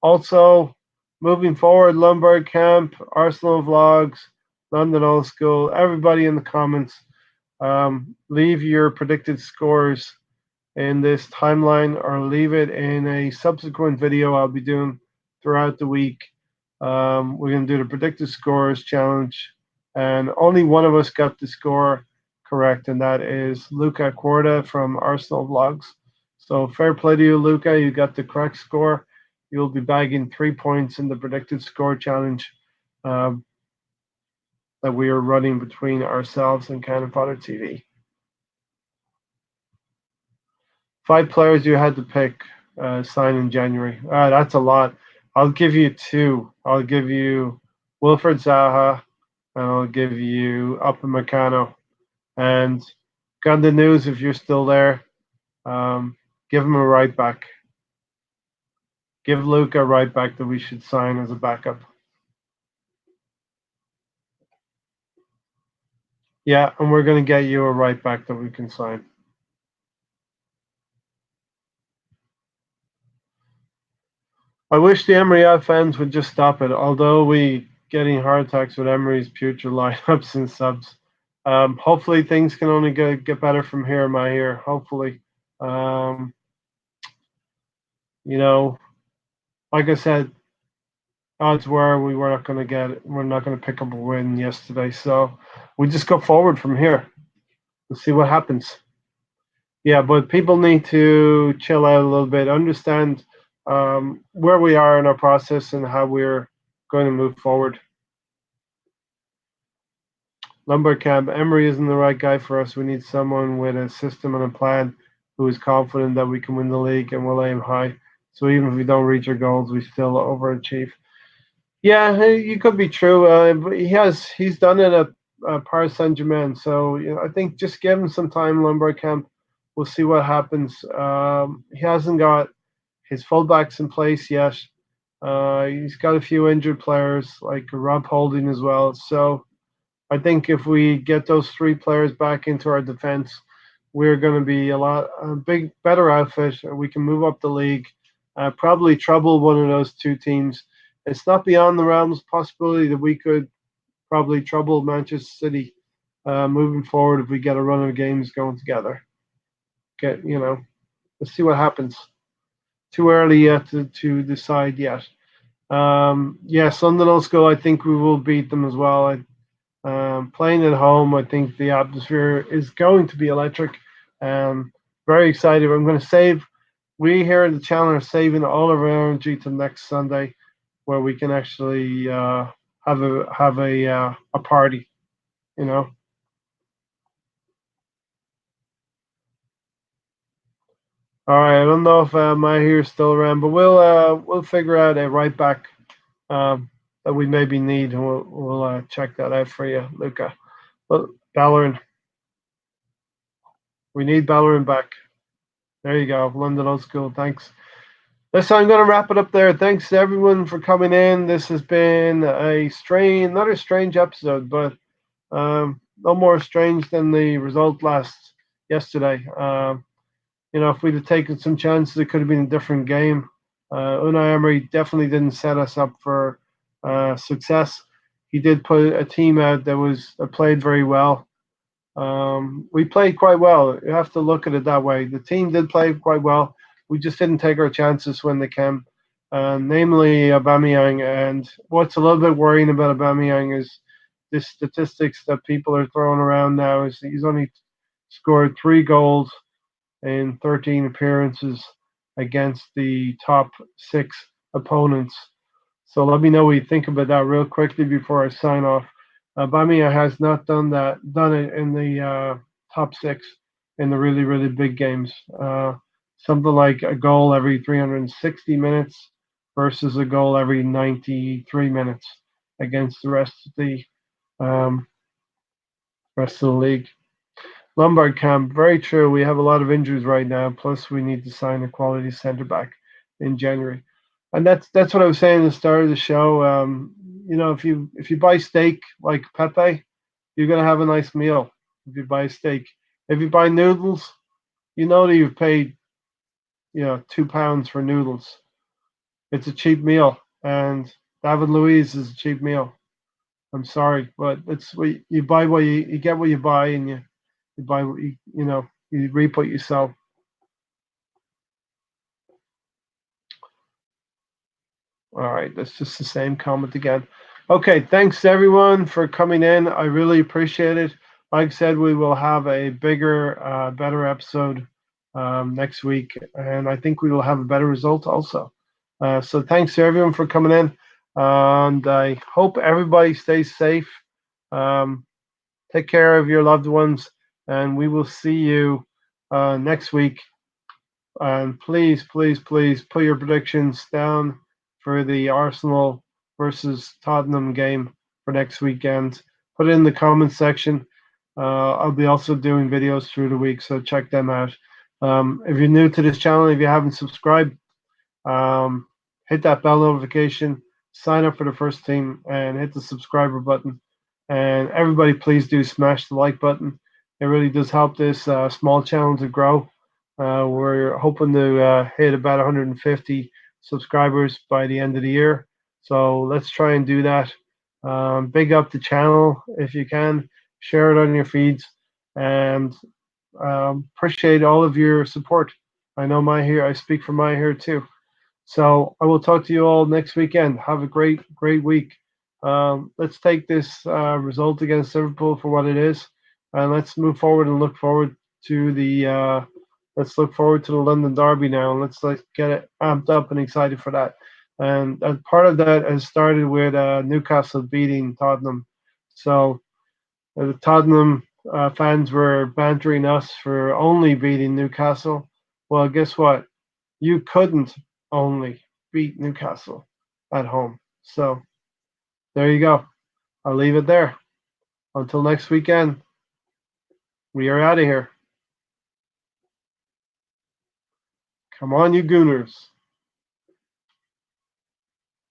also, moving forward, Lombard Camp, Arsenal Vlogs, London Old School, everybody in the comments, leave your predicted scores in this timeline or leave it in a subsequent video I'll be doing throughout the week. We're going to do the predicted scores challenge. And only one of us got the score correct, and that is Luca Quarta from Arsenal Vlogs. So fair play to you, Luca. You got the correct score. You'll be bagging 3 points in the predicted score challenge that we are running between ourselves and Cannon Fodder TV. 5 players you had to pick sign in January. That's a lot. I'll give you 2. I'll give you Wilfred Zaha, and I'll give you Upamecano. And got the news if you're still there. Give him a right back. Give Luke a right back that we should sign as a backup. Yeah, and we're going to get you a right back that we can sign. I wish the Emery out fans would just stop it. Although we getting heart attacks with Emery's future lineups and subs. Hopefully things can only get better from here, my ear. Hopefully. You know, like I said, odds were we're not going to pick up a win yesterday. So we just go forward from here. We'll see what happens. Yeah, but people need to chill out a little bit, understand where we are in our process and how we're going to move forward. Lombard Camp, Emery isn't the right guy for us. We need someone with a system and a plan who is confident that we can win the league and will aim high. So even if we don't reach our goals, we still overachieve. Yeah, you could be true. But he's done it at Paris Saint Germain. So I think just give him some time, Lombard camp. We'll see what happens. He hasn't got his fullbacks in place yet. He's got a few injured players like Rob Holding as well. So I think if we get those three players back into our defense, we're going to be a big better outfit. We can move up the league, probably trouble one of those two teams. It's not beyond the realms of possibility that we could probably trouble Manchester City moving forward if we get a run of games going together. Let's see what happens. Too early yet to decide yet. Yes, London Old School, I think we will beat them as well. Playing at home, I think the atmosphere is going to be electric. Very excited. I'm going to save. We here at the channel are saving all of our energy to next Sunday, where we can actually have a party. You know. All right. I don't know if Mahir is still around, but we'll figure out a right back that we maybe need, and we'll check that out for you, Luca. But Bellerin, we need Bellerin back. There you go, London Old School. Thanks. Listen, I'm going to wrap it up there. Thanks to everyone for coming in. This has been another strange episode, but no more strange than the result yesterday. If we'd have taken some chances, it could have been a different game. Unai Emery definitely didn't set us up for success. He did put a team out that played very well. We played quite well. You have to look at it that way. The team did play quite well. We just didn't take our chances when they came, namely Aubameyang. And what's a little bit worrying about Aubameyang is the statistics that people are throwing around now is he's only scored 3 goals in 13 appearances against the top 6 opponents. So let me know what you think about that real quickly before I sign off. Bamia has not done it in the top 6 in the really, really big games. Something like a goal every 360 minutes versus a goal every 93 minutes against the um, rest of the league. Lombard camp, very true. We have a lot of injuries right now. Plus, we need to sign a quality centre back in January, and that's what I was saying at the start of the show. If you buy steak like Pepe, you're gonna have a nice meal. If you buy steak, if you buy noodles, you know that you've paid £2 for noodles. It's a cheap meal, and David Luiz is a cheap meal. I'm sorry, but it's what you buy. What you get, what you buy, and you buy what you reap what you sow. All right, that's just the same comment again. Okay, thanks everyone for coming in. I really appreciate it. Like I said, we will have a bigger, better episode next week, and I think we will have a better result also. So thanks to everyone for coming in, and I hope everybody stays safe. Um, Take care of your loved ones, and we will see you next week. And please, please, please put your predictions down for the Arsenal versus Tottenham game for next weekend. Put it in the comments section. I'll be also doing videos through the week, so check them out. If you're new to this channel, if you haven't subscribed, um, hit that bell notification, sign up for the first team, and hit the subscriber button. And everybody, please do smash the like button. It really does help this small channel to grow. We're hoping to hit about 150 subscribers by the end of the year. So let's try and do that. Big up the channel if you can. Share it on your feeds. And appreciate all of your support. I know I speak for my here too. So I will talk to you all next weekend. Have a great, great week. Let's take this result against Liverpool for what it is, and let's move forward and let's look forward to the London Derby now, and let's get it amped up and excited for that. And part of that has started with Newcastle beating Tottenham. So the Tottenham fans were bantering us for only beating Newcastle. Well, guess what? You couldn't only beat Newcastle at home. So there you go. I'll leave it there. Until next weekend, we are out of here. Come on, you Gooners.